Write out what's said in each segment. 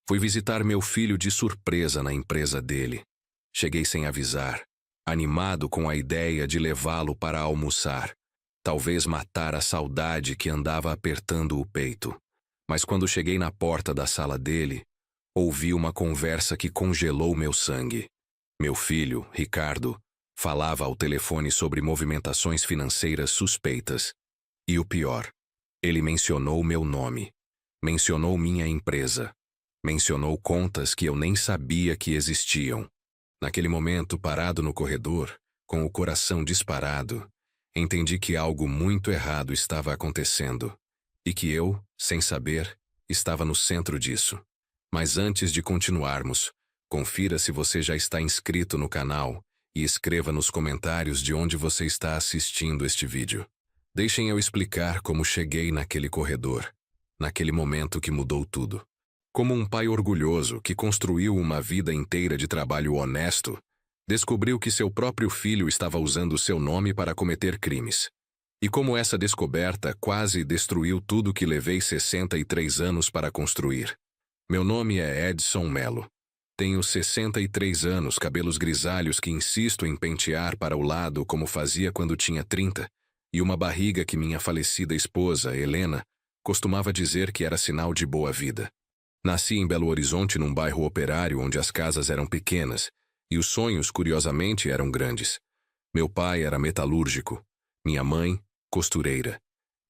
Fui visitar meu filho de surpresa na empresa dele. Cheguei sem avisar, animado com a ideia de levá-lo para almoçar, talvez matar a saudade que andava apertando o peito. Mas quando cheguei na porta da sala dele, ouvi uma conversa que congelou meu sangue. Meu filho, Ricardo, falava ao telefone sobre movimentações financeiras suspeitas. E o pior, ele mencionou meu nome, mencionou minha empresa, mencionou contas que eu nem sabia que existiam. Naquele momento, parado no corredor, com o coração disparado, entendi que algo muito errado estava acontecendo e que eu, sem saber, estava no centro disso. Mas antes de continuarmos, confira se você já está inscrito no canal e escreva nos comentários de onde você está assistindo este vídeo. Deixem eu explicar como cheguei naquele corredor, naquele momento que mudou tudo. Como um pai orgulhoso que construiu uma vida inteira de trabalho honesto, descobriu que seu próprio filho estava usando seu nome para cometer crimes. E como essa descoberta quase destruiu tudo que levei 63 anos para construir. Meu nome é Edson Mello. Tenho 63 anos, cabelos grisalhos que insisto em pentear para o lado como fazia quando tinha 30, e uma barriga que minha falecida esposa, Helena, costumava dizer que era sinal de boa vida. Nasci em Belo Horizonte, num bairro operário onde as casas eram pequenas e os sonhos, curiosamente, eram grandes. Meu pai era metalúrgico, minha mãe, costureira.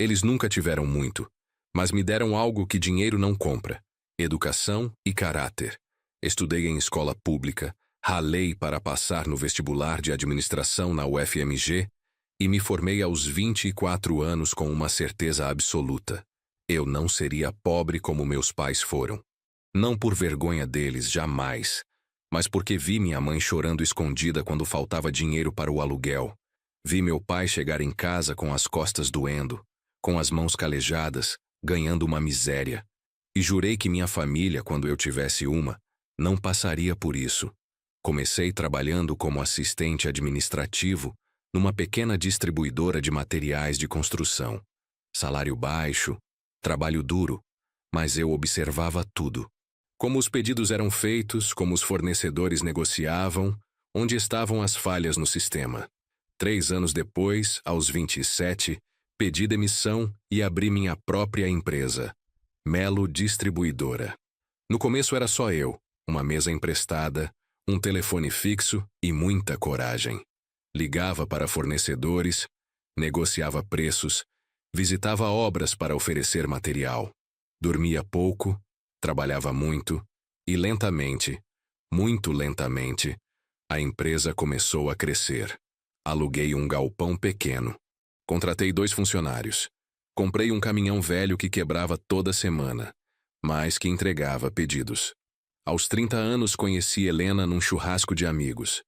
Eles nunca tiveram muito, mas me deram algo que dinheiro não compra: educação e caráter. Estudei em escola pública, ralei para passar no vestibular de administração na UFMG e me formei aos 24 anos com uma certeza absoluta: eu não seria pobre como meus pais foram. Não por vergonha deles, jamais, mas porque vi minha mãe chorando escondida quando faltava dinheiro para o aluguel. Vi meu pai chegar em casa com as costas doendo, com as mãos calejadas, ganhando uma miséria. E jurei que minha família, quando eu tivesse uma, não passaria por isso. Comecei trabalhando como assistente administrativo numa pequena distribuidora de materiais de construção. Salário baixo, trabalho duro, mas eu observava tudo. Como os pedidos eram feitos, como os fornecedores negociavam, onde estavam as falhas no sistema. 3 anos depois, aos 27, pedi demissão e abri minha própria empresa, Mello Distribuidora. No começo era só eu, uma mesa emprestada, um telefone fixo e muita coragem. Ligava para fornecedores, negociava preços, visitava obras para oferecer material. Dormia pouco, trabalhava muito e lentamente, muito lentamente, a empresa começou a crescer. Aluguei um galpão pequeno. Contratei 2 funcionários. Comprei um caminhão velho que quebrava toda semana, mas que entregava pedidos. Aos 30 anos conheci Helena num churrasco de amigos.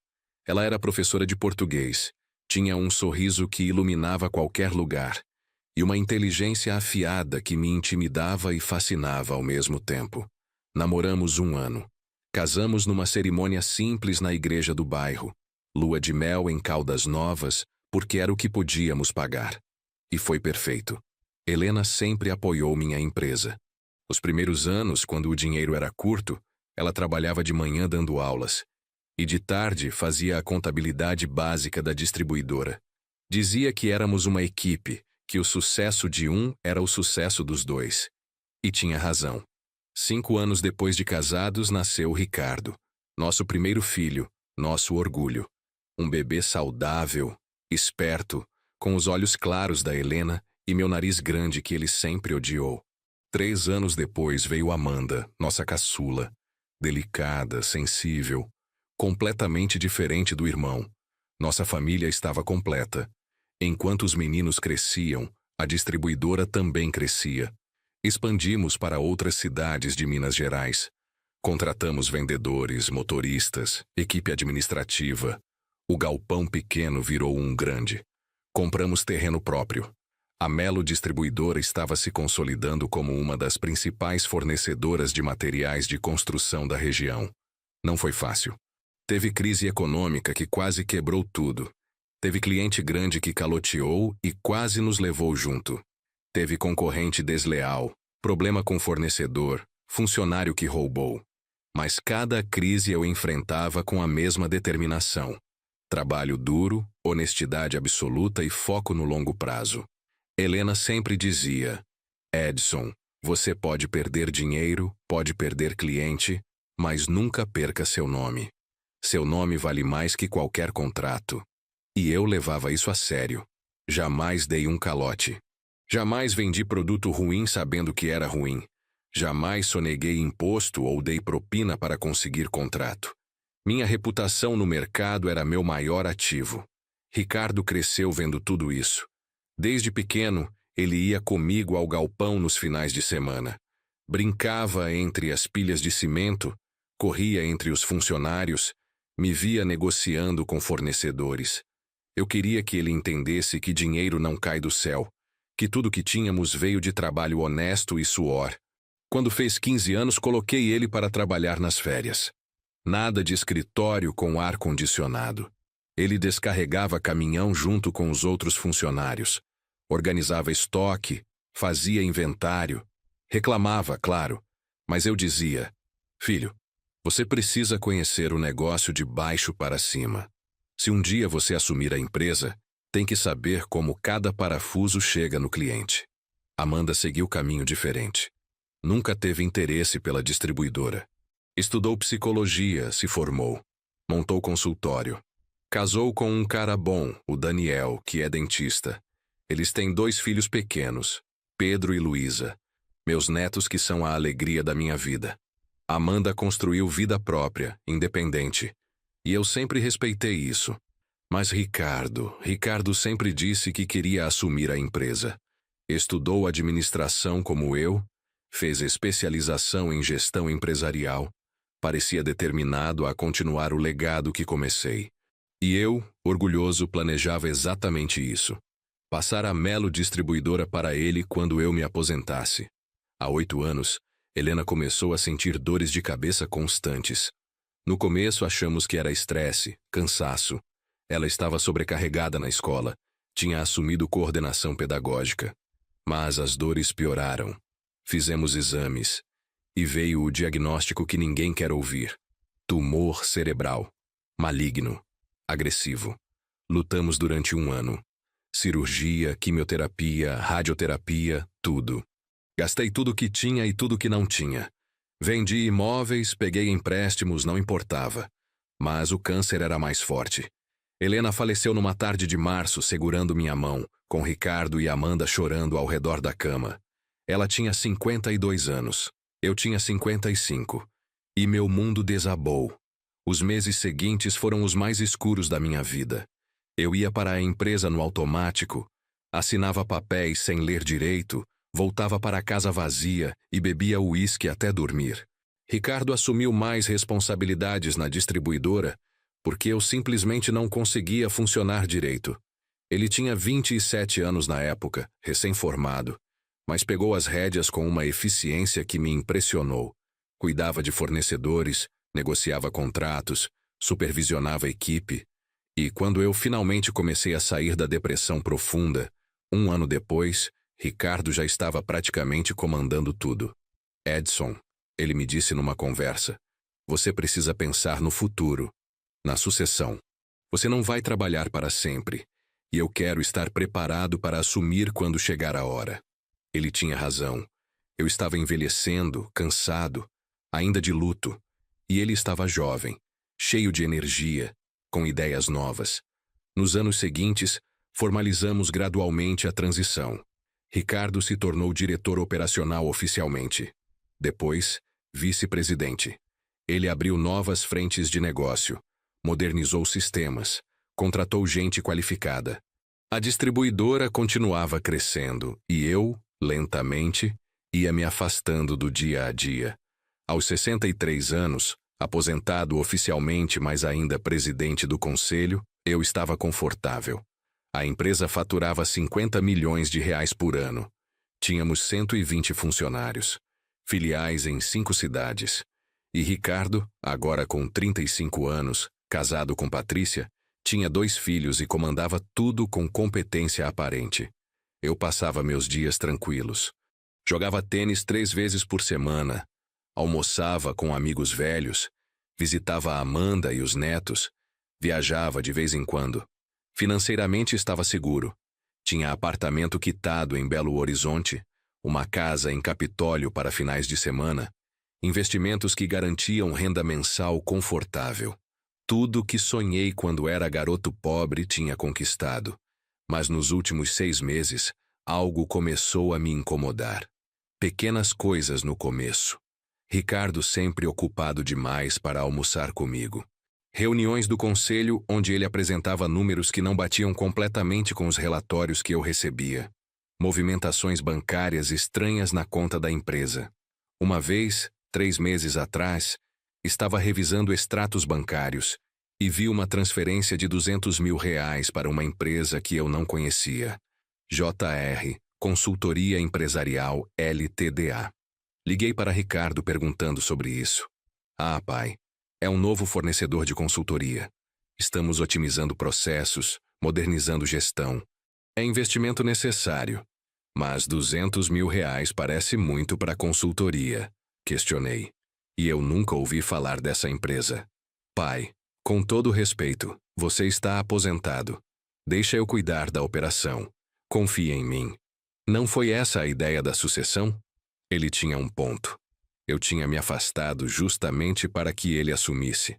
Ela era professora de português, tinha um sorriso que iluminava qualquer lugar e uma inteligência afiada que me intimidava e fascinava ao mesmo tempo. Namoramos 1 ano. Casamos numa cerimônia simples na igreja do bairro, lua de mel em Caldas Novas, porque era o que podíamos pagar. E foi perfeito. Helena sempre apoiou minha empresa. Os primeiros anos, quando o dinheiro era curto, ela trabalhava de manhã dando aulas, e de tarde fazia a contabilidade básica da distribuidora. Dizia que éramos uma equipe, que o sucesso de um era o sucesso dos 2. E tinha razão. 5 anos depois de casados, nasceu Ricardo, nosso primeiro filho, nosso orgulho. Um bebê saudável, esperto, com os olhos claros da Helena e meu nariz grande que ele sempre odiou. 3 anos depois veio Amanda, nossa caçula, delicada, sensível, completamente diferente do irmão. Nossa família estava completa. Enquanto os meninos cresciam, a distribuidora também crescia. Expandimos para outras cidades de Minas Gerais. Contratamos vendedores, motoristas, equipe administrativa. O galpão pequeno virou um grande. Compramos terreno próprio. A Mello Distribuidora estava se consolidando como uma das principais fornecedoras de materiais de construção da região. Não foi fácil. Teve crise econômica que quase quebrou tudo. Teve cliente grande que caloteou e quase nos levou junto. Teve concorrente desleal, problema com fornecedor, funcionário que roubou. Mas cada crise eu enfrentava com a mesma determinação. Trabalho duro, honestidade absoluta e foco no longo prazo. Helena sempre dizia: Edson, você pode perder dinheiro, pode perder cliente, mas nunca perca seu nome. Seu nome vale mais que qualquer contrato. E eu levava isso a sério. Jamais dei um calote. Jamais vendi produto ruim sabendo que era ruim. Jamais soneguei imposto ou dei propina para conseguir contrato. Minha reputação no mercado era meu maior ativo. Ricardo cresceu vendo tudo isso. Desde pequeno, ele ia comigo ao galpão nos finais de semana. Brincava entre as pilhas de cimento, corria entre os funcionários, me via negociando com fornecedores. Eu queria que ele entendesse que dinheiro não cai do céu, que tudo que tínhamos veio de trabalho honesto e suor. Quando fez 15 anos, coloquei ele para trabalhar nas férias. Nada de escritório com ar-condicionado. Ele descarregava caminhão junto com os outros funcionários. Organizava estoque, fazia inventário. Reclamava, claro, mas eu dizia: filho, você precisa conhecer o negócio de baixo para cima. Se um dia você assumir a empresa, tem que saber como cada parafuso chega no cliente. Amanda seguiu caminho diferente. Nunca teve interesse pela distribuidora. Estudou psicologia, se formou. Montou consultório. Casou com um cara bom, o Daniel, que é dentista. Eles têm 2 filhos pequenos, Pedro e Luísa. Meus netos que são a alegria da minha vida. Amanda construiu vida própria, independente. E eu sempre respeitei isso. Mas Ricardo sempre disse que queria assumir a empresa. Estudou administração como eu, fez especialização em gestão empresarial. Parecia determinado a continuar o legado que comecei. E eu, orgulhoso, planejava exatamente isso. Passar a Melo Distribuidora para ele quando eu me aposentasse. Há 8 anos, Helena começou a sentir dores de cabeça constantes. No começo achamos que era estresse, cansaço. Ela estava sobrecarregada na escola, tinha assumido coordenação pedagógica. Mas as dores pioraram. Fizemos exames. E veio o diagnóstico que ninguém quer ouvir. Tumor cerebral. Maligno. Agressivo. Lutamos durante 1 ano. Cirurgia, quimioterapia, radioterapia, tudo. Gastei tudo que tinha e tudo que não tinha. Vendi imóveis, peguei empréstimos, não importava. Mas o câncer era mais forte. Helena faleceu numa tarde de março, segurando minha mão, com Ricardo e Amanda chorando ao redor da cama. Ela tinha 52 anos. Eu tinha 55. E meu mundo desabou. Os meses seguintes foram os mais escuros da minha vida. Eu ia para a empresa no automático, assinava papéis sem ler direito, voltava para casa vazia e bebia uísque até dormir. Ricardo assumiu mais responsabilidades na distribuidora porque eu simplesmente não conseguia funcionar direito. Ele tinha 27 anos na época, recém-formado, mas pegou as rédeas com uma eficiência que me impressionou. Cuidava de fornecedores, negociava contratos, supervisionava a equipe. E quando eu finalmente comecei a sair da depressão profunda, 1 ano depois, Ricardo já estava praticamente comandando tudo. Edson, ele me disse numa conversa, você precisa pensar no futuro, na sucessão. Você não vai trabalhar para sempre, e eu quero estar preparado para assumir quando chegar a hora. Ele tinha razão. Eu estava envelhecendo, cansado, ainda de luto, e ele estava jovem, cheio de energia, com ideias novas. Nos anos seguintes, formalizamos gradualmente a transição. Ricardo se tornou diretor operacional oficialmente. Depois, vice-presidente. Ele abriu novas frentes de negócio, modernizou sistemas, contratou gente qualificada. A distribuidora continuava crescendo e eu, lentamente, ia me afastando do dia a dia. Aos 63 anos, aposentado oficialmente, mas ainda presidente do conselho, eu estava confortável. A empresa faturava 50 milhões de reais por ano. Tínhamos 120 funcionários, filiais em 5 cidades. E Ricardo, agora com 35 anos, casado com Patrícia, tinha 2 filhos e comandava tudo com competência aparente. Eu passava meus dias tranquilos. Jogava tênis 3 vezes por semana. almoçava com amigos velhos, visitava a Amanda e os netos, viajava de vez em quando. Financeiramente estava seguro. Tinha apartamento quitado em Belo Horizonte, uma casa em Capitólio para finais de semana, investimentos que garantiam renda mensal confortável. Tudo que sonhei quando era garoto pobre tinha conquistado. Mas nos últimos 6 meses, algo começou a me incomodar. Pequenas coisas no começo. Ricardo sempre ocupado demais para almoçar comigo. Reuniões do conselho onde ele apresentava números que não batiam completamente com os relatórios que eu recebia. Movimentações bancárias estranhas na conta da empresa. Uma vez, 3 meses atrás, estava revisando extratos bancários e vi uma transferência de R$200 mil para uma empresa que eu não conhecia. JR, Consultoria Empresarial LTDA. Liguei para Ricardo perguntando sobre isso. Ah, pai, é um novo fornecedor de consultoria. Estamos otimizando processos, modernizando gestão. É investimento necessário. Mas R$200 mil parece muito para consultoria, questionei. E eu nunca ouvi falar dessa empresa. Pai, com todo respeito, você está aposentado. Deixa eu cuidar da operação. Confia em mim. Não foi essa a ideia da sucessão? Ele tinha um ponto. Eu tinha me afastado justamente para que ele assumisse.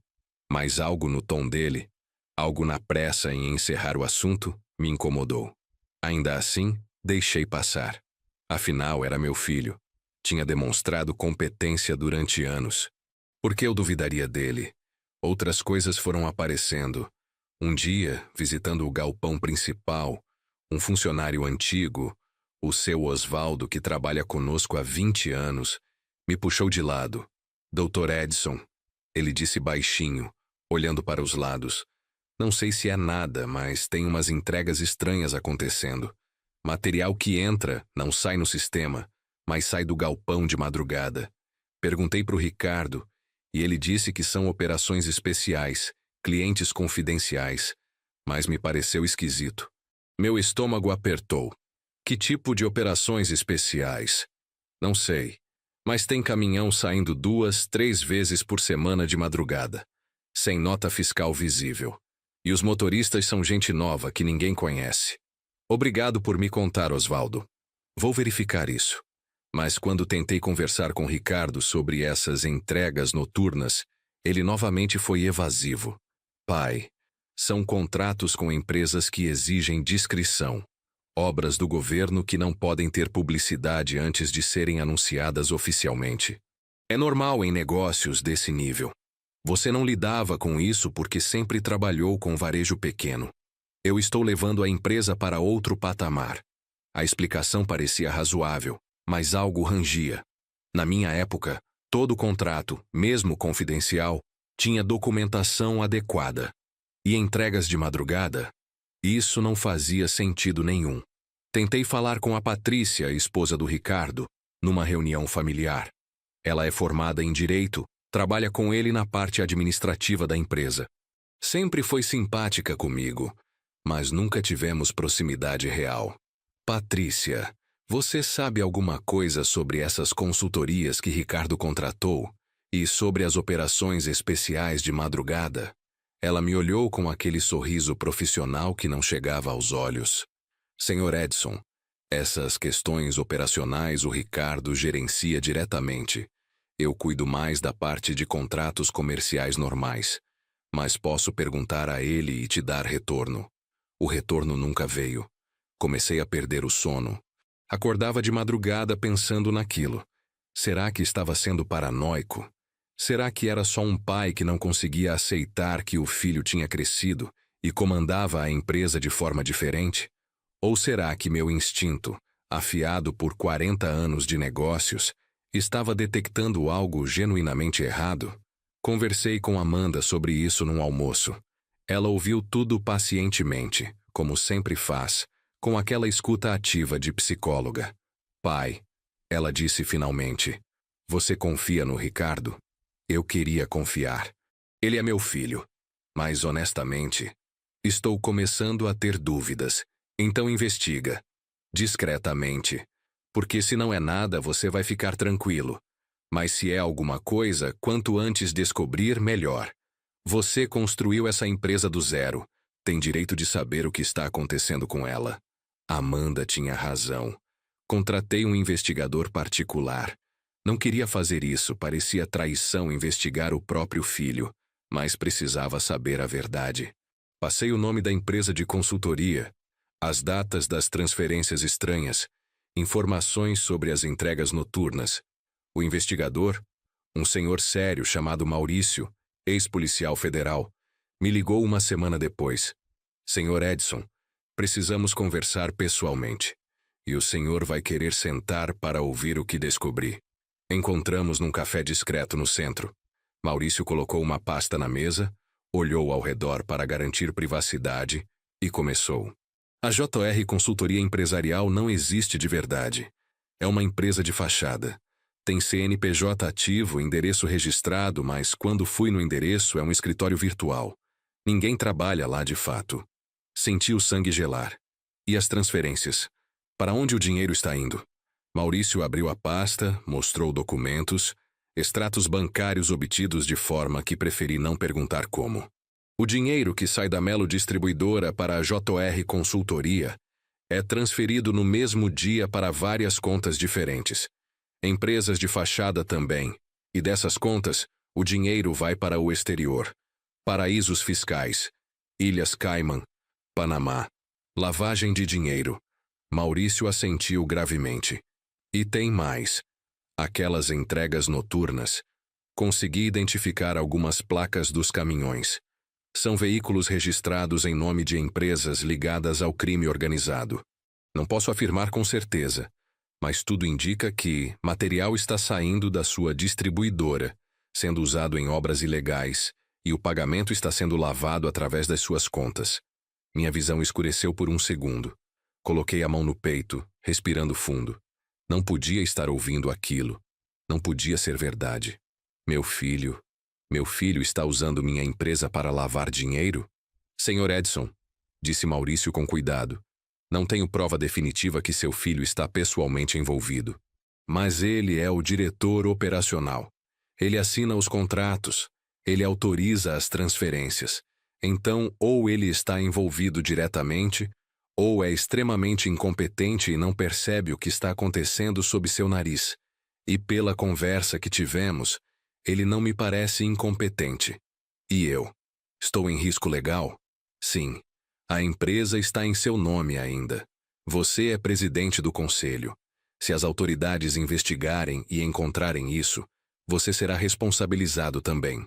Mas algo no tom dele, algo na pressa em encerrar o assunto, me incomodou. Ainda assim, deixei passar. Afinal, era meu filho. Tinha demonstrado competência durante anos. Por que eu duvidaria dele? Outras coisas foram aparecendo. Um dia, visitando o galpão principal, um funcionário antigo, o seu Osvaldo, que trabalha conosco há 20 anos, me puxou de lado. Dr. Edson, ele disse baixinho, olhando para os lados. Não sei se é nada, mas tem umas entregas estranhas acontecendo. Material que entra, não sai no sistema, mas sai do galpão de madrugada. Perguntei para o Ricardo, e ele disse que são operações especiais, clientes confidenciais, mas me pareceu esquisito. Meu estômago apertou. Que tipo de operações especiais? Não sei, mas tem caminhão saindo 2, 3 vezes por semana de madrugada, sem nota fiscal visível. E os motoristas são gente nova que ninguém conhece. Obrigado por me contar, Osvaldo. Vou verificar isso. Mas quando tentei conversar com Ricardo sobre essas entregas noturnas, ele novamente foi evasivo. Pai, são contratos com empresas que exigem discrição. Obras do governo que não podem ter publicidade antes de serem anunciadas oficialmente. É normal em negócios desse nível. Você não lidava com isso porque sempre trabalhou com varejo pequeno. Eu estou levando a empresa para outro patamar. A explicação parecia razoável, mas algo rangia. Na minha época, todo contrato, mesmo confidencial, tinha documentação adequada. E entregas de madrugada? Isso não fazia sentido nenhum. Tentei falar com a Patrícia, esposa do Ricardo, numa reunião familiar. Ela é formada em Direito, trabalha com ele na parte administrativa da empresa. Sempre foi simpática comigo, mas nunca tivemos proximidade real. Patrícia, você sabe alguma coisa sobre essas consultorias que Ricardo contratou e sobre as operações especiais de madrugada? Ela me olhou com aquele sorriso profissional que não chegava aos olhos. Senhor Edson, essas questões operacionais o Ricardo gerencia diretamente. Eu cuido mais da parte de contratos comerciais normais, mas posso perguntar a ele e te dar retorno. O retorno nunca veio. Comecei a perder o sono. Acordava de madrugada pensando naquilo. Será que estava sendo paranoico? Será que era só um pai que não conseguia aceitar que o filho tinha crescido e comandava a empresa de forma diferente? Ou será que meu instinto, afiado por 40 anos de negócios, estava detectando algo genuinamente errado? Conversei com Amanda sobre isso num almoço. Ela ouviu tudo pacientemente, como sempre faz, com aquela escuta ativa de psicóloga. Pai, ela disse finalmente, você confia no Ricardo? Eu queria confiar. Ele é meu filho. Mas, honestamente, estou começando a ter dúvidas. Então investiga. Discretamente. Porque se não é nada, você vai ficar tranquilo. Mas se é alguma coisa, quanto antes descobrir, melhor. Você construiu essa empresa do zero. Tem direito de saber o que está acontecendo com ela. Amanda tinha razão. Contratei um investigador particular. Não queria fazer isso, parecia traição investigar o próprio filho, mas precisava saber a verdade. Passei o nome da empresa de consultoria, as datas das transferências estranhas, informações sobre as entregas noturnas. O investigador, um senhor sério chamado Maurício, ex-policial federal, me ligou uma semana depois. Senhor Edson, precisamos conversar pessoalmente. E o senhor vai querer sentar para ouvir o que descobri. Encontramos num café discreto no centro. Maurício colocou uma pasta na mesa, olhou ao redor para garantir privacidade e começou. A JR Consultoria Empresarial não existe de verdade. É uma empresa de fachada. Tem CNPJ ativo, endereço registrado, mas quando fui no endereço é um escritório virtual. Ninguém trabalha lá de fato. Senti o sangue gelar. E as transferências? Para onde o dinheiro está indo? Maurício abriu a pasta, mostrou documentos, extratos bancários obtidos de forma que preferi não perguntar como. O dinheiro que sai da Melo Distribuidora para a JR Consultoria é transferido no mesmo dia para várias contas diferentes. Empresas de fachada também. E dessas contas, o dinheiro vai para o exterior. Paraísos fiscais, Ilhas Cayman, Panamá. Lavagem de dinheiro. Maurício assentiu gravemente. E tem mais. Aquelas entregas noturnas. Consegui identificar algumas placas dos caminhões. São veículos registrados em nome de empresas ligadas ao crime organizado. Não posso afirmar com certeza, mas tudo indica que material está saindo da sua distribuidora, sendo usado em obras ilegais, e o pagamento está sendo lavado através das suas contas. Minha visão escureceu por um segundo. Coloquei a mão no peito, respirando fundo. Não podia estar ouvindo aquilo. Não podia ser verdade. Meu filho está usando minha empresa para lavar dinheiro? Senhor Edson, disse Maurício com cuidado. Não tenho prova definitiva que seu filho está pessoalmente envolvido. Mas ele é o diretor operacional. Ele assina os contratos. Ele autoriza as transferências. Então, ou ele está envolvido diretamente, ou é extremamente incompetente e não percebe o que está acontecendo sob seu nariz. E pela conversa que tivemos, ele não me parece incompetente. E eu? Estou em risco legal? Sim. A empresa está em seu nome ainda. Você é presidente do conselho. Se as autoridades investigarem e encontrarem isso, você será responsabilizado também.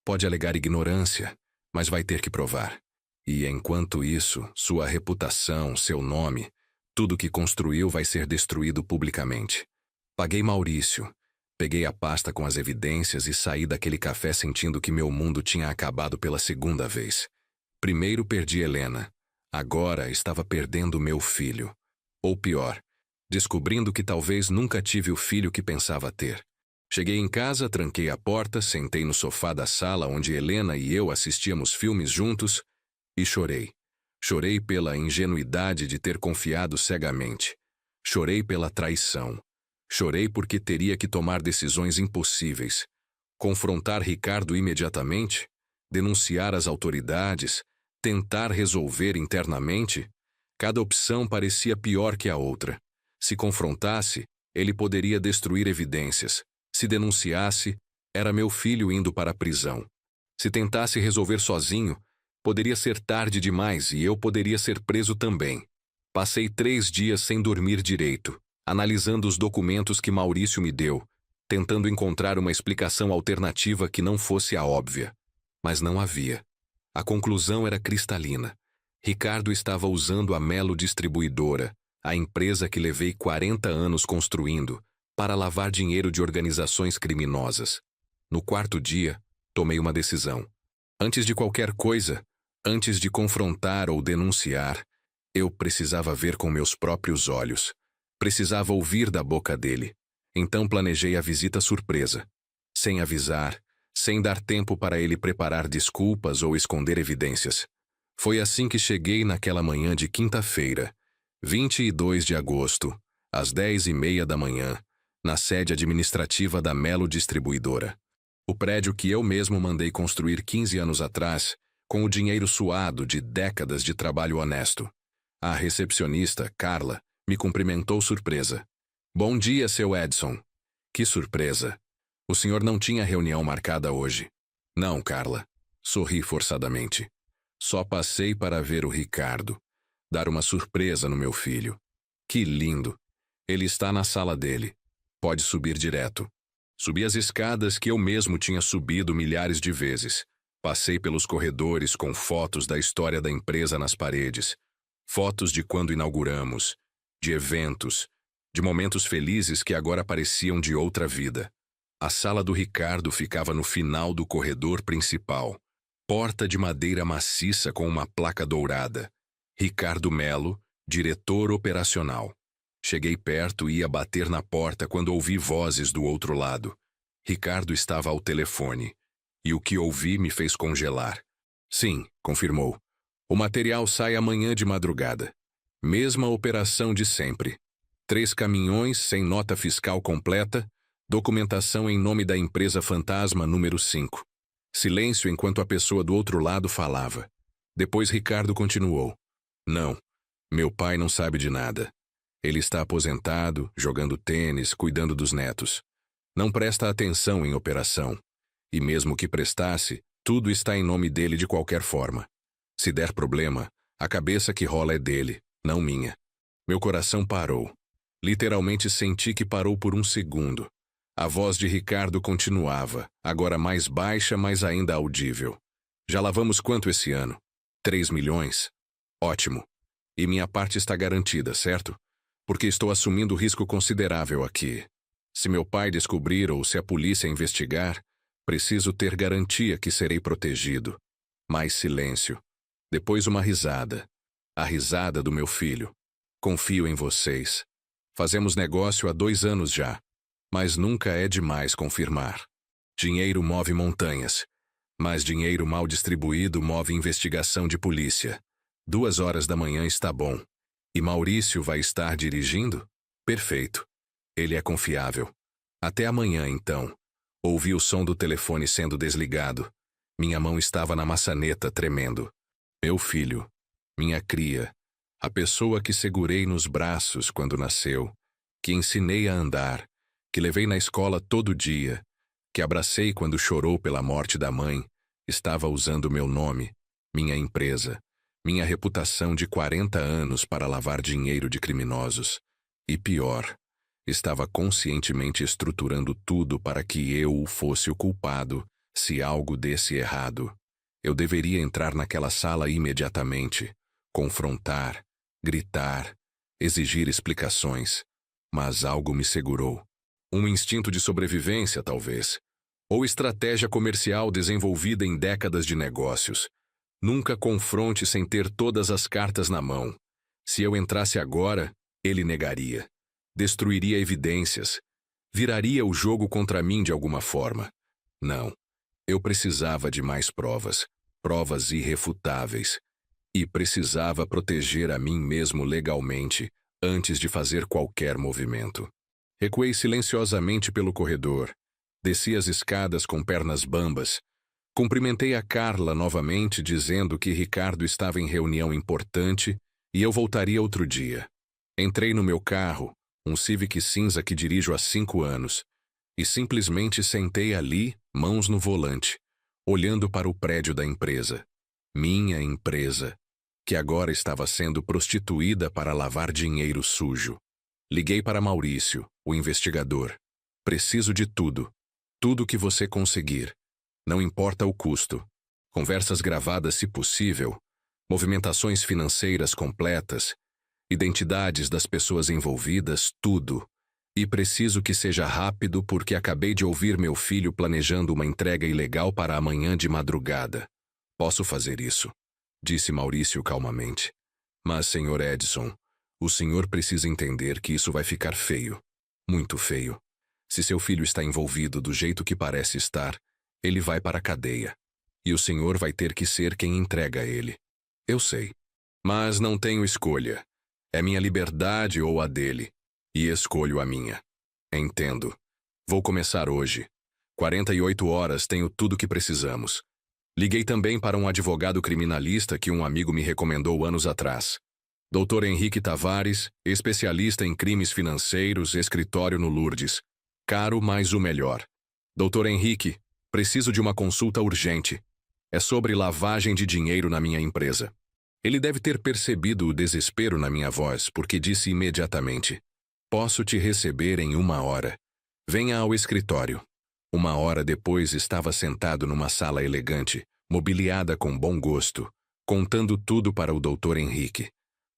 Pode alegar ignorância, mas vai ter que provar. E enquanto isso, sua reputação, seu nome, tudo que construiu vai ser destruído publicamente. Paguei Maurício. Peguei a pasta com as evidências e saí daquele café sentindo que meu mundo tinha acabado pela segunda vez. Primeiro perdi Helena. Agora estava perdendo meu filho. Ou pior, descobrindo que talvez nunca tive o filho que pensava ter. Cheguei em casa, tranquei a porta, sentei no sofá da sala onde Helena e eu assistíamos filmes juntos e chorei. Chorei pela ingenuidade de ter confiado cegamente. Chorei pela traição. Chorei porque teria que tomar decisões impossíveis. Confrontar Ricardo imediatamente? Denunciar as autoridades? Tentar resolver internamente? Cada opção parecia pior que a outra. Se confrontasse, ele poderia destruir evidências. Se denunciasse, era meu filho indo para a prisão. Se tentasse resolver sozinho, poderia ser tarde demais e eu poderia ser preso também. Passei 3 dias sem dormir direito, analisando os documentos que Maurício me deu, tentando encontrar uma explicação alternativa que não fosse a óbvia. Mas não havia. A conclusão era cristalina. Ricardo estava usando a Melo Distribuidora, a empresa que levei 40 anos construindo, para lavar dinheiro de organizações criminosas. No 4º dia, tomei uma decisão. Antes de qualquer coisa, antes de confrontar ou denunciar, eu precisava ver com meus próprios olhos. Precisava ouvir da boca dele. Então planejei a visita surpresa. Sem avisar, sem dar tempo para ele preparar desculpas ou esconder evidências. Foi assim que cheguei naquela manhã de quinta-feira, 22 de agosto, às 10h30 da manhã, na sede administrativa da Melo Distribuidora. O prédio que eu mesmo mandei construir 15 anos atrás, com o dinheiro suado de décadas de trabalho honesto. A recepcionista, Carla, me cumprimentou surpresa. Bom dia, seu Edson. Que surpresa. O senhor não tinha reunião marcada hoje. Não, Carla. Sorri forçadamente. Só passei para ver o Ricardo. Dar uma surpresa no meu filho. Que lindo. Ele está na sala dele. Pode subir direto. Subi as escadas que eu mesmo tinha subido milhares de vezes. Passei pelos corredores com fotos da história da empresa nas paredes. Fotos de quando inauguramos, de eventos, de momentos felizes que agora pareciam de outra vida. A sala do Ricardo ficava no final do corredor principal. Porta de madeira maciça com uma placa dourada. Ricardo Melo, diretor operacional. Cheguei perto e ia bater na porta quando ouvi vozes do outro lado. Ricardo estava ao telefone. E o que ouvi me fez congelar. Sim, confirmou. O material sai amanhã de madrugada. Mesma operação de sempre. 3 caminhões sem nota fiscal completa, documentação em nome da empresa fantasma número 5. Silêncio enquanto a pessoa do outro lado falava. Depois Ricardo continuou. Não, meu pai não sabe de nada. Ele está aposentado, jogando tênis, cuidando dos netos. Não presta atenção em operação. E mesmo que prestasse, tudo está em nome dele de qualquer forma. Se der problema, a cabeça que rola é dele, não minha. Meu coração parou. Literalmente senti que parou por um segundo. A voz de Ricardo continuava, agora mais baixa, mas ainda audível. Já lavamos quanto esse ano? 3 milhões? Ótimo. E minha parte está garantida, certo? Porque estou assumindo risco considerável aqui. Se meu pai descobrir ou se a polícia investigar, preciso ter garantia que serei protegido. Mais silêncio. Depois uma risada. A risada do meu filho. Confio em vocês. Fazemos negócio há 2 anos já. Mas nunca é demais confirmar. Dinheiro move montanhas. Mas dinheiro mal distribuído move investigação de polícia. 2 horas da manhã está bom. E Maurício vai estar dirigindo? Perfeito. Ele é confiável. Até amanhã, então. Ouvi o som do telefone sendo desligado. Minha mão estava na maçaneta, tremendo. Meu filho. Minha cria. A pessoa que segurei nos braços quando nasceu. Que ensinei a andar. Que levei na escola todo dia. Que abracei quando chorou pela morte da mãe. Estava usando meu nome. Minha empresa. Minha reputação de 40 anos para lavar dinheiro de criminosos. E pior, estava conscientemente estruturando tudo para que eu fosse o culpado se algo desse errado. Eu deveria entrar naquela sala imediatamente, confrontar, gritar, exigir explicações. Mas algo me segurou. Um instinto de sobrevivência, talvez. Ou estratégia comercial desenvolvida em décadas de negócios. Nunca confronte sem ter todas as cartas na mão. Se eu entrasse agora, ele negaria. Destruiria evidências. Viraria o jogo contra mim de alguma forma. Não. Eu precisava de mais provas. Provas irrefutáveis. E precisava proteger a mim mesmo legalmente antes de fazer qualquer movimento. Recuei silenciosamente pelo corredor. Desci as escadas com pernas bambas. Cumprimentei a Carla novamente, dizendo que Ricardo estava em reunião importante e eu voltaria outro dia. Entrei no meu carro, um Civic cinza que dirijo há 5 anos, e simplesmente sentei ali, mãos no volante, olhando para o prédio da empresa. Minha empresa, que agora estava sendo prostituída para lavar dinheiro sujo. Liguei para Maurício, o investigador. Preciso de tudo. Tudo que você conseguir. Não importa o custo. Conversas gravadas se possível. Movimentações financeiras completas. Identidades das pessoas envolvidas, tudo. E preciso que seja rápido porque acabei de ouvir meu filho planejando uma entrega ilegal para amanhã de madrugada. Posso fazer isso, disse Maurício calmamente. Mas, senhor Edson, o senhor precisa entender que isso vai ficar feio. Muito feio. Se seu filho está envolvido do jeito que parece estar, ele vai para a cadeia. E o senhor vai ter que ser quem entrega ele. Eu sei. Mas não tenho escolha. É minha liberdade ou a dele. E escolho a minha. Entendo. Vou começar hoje. 48 horas tenho tudo o que precisamos. Liguei também para um advogado criminalista que um amigo me recomendou anos atrás. Dr. Henrique Tavares, especialista em crimes financeiros, escritório no Lourdes. Caro, mas o melhor. Dr. Henrique, preciso de uma consulta urgente. É sobre lavagem de dinheiro na minha empresa. Ele deve ter percebido o desespero na minha voz, porque disse imediatamente: posso te receber em 1 hora. Venha ao escritório. 1 hora depois estava sentado numa sala elegante, mobiliada com bom gosto, contando tudo para o Dr. Henrique.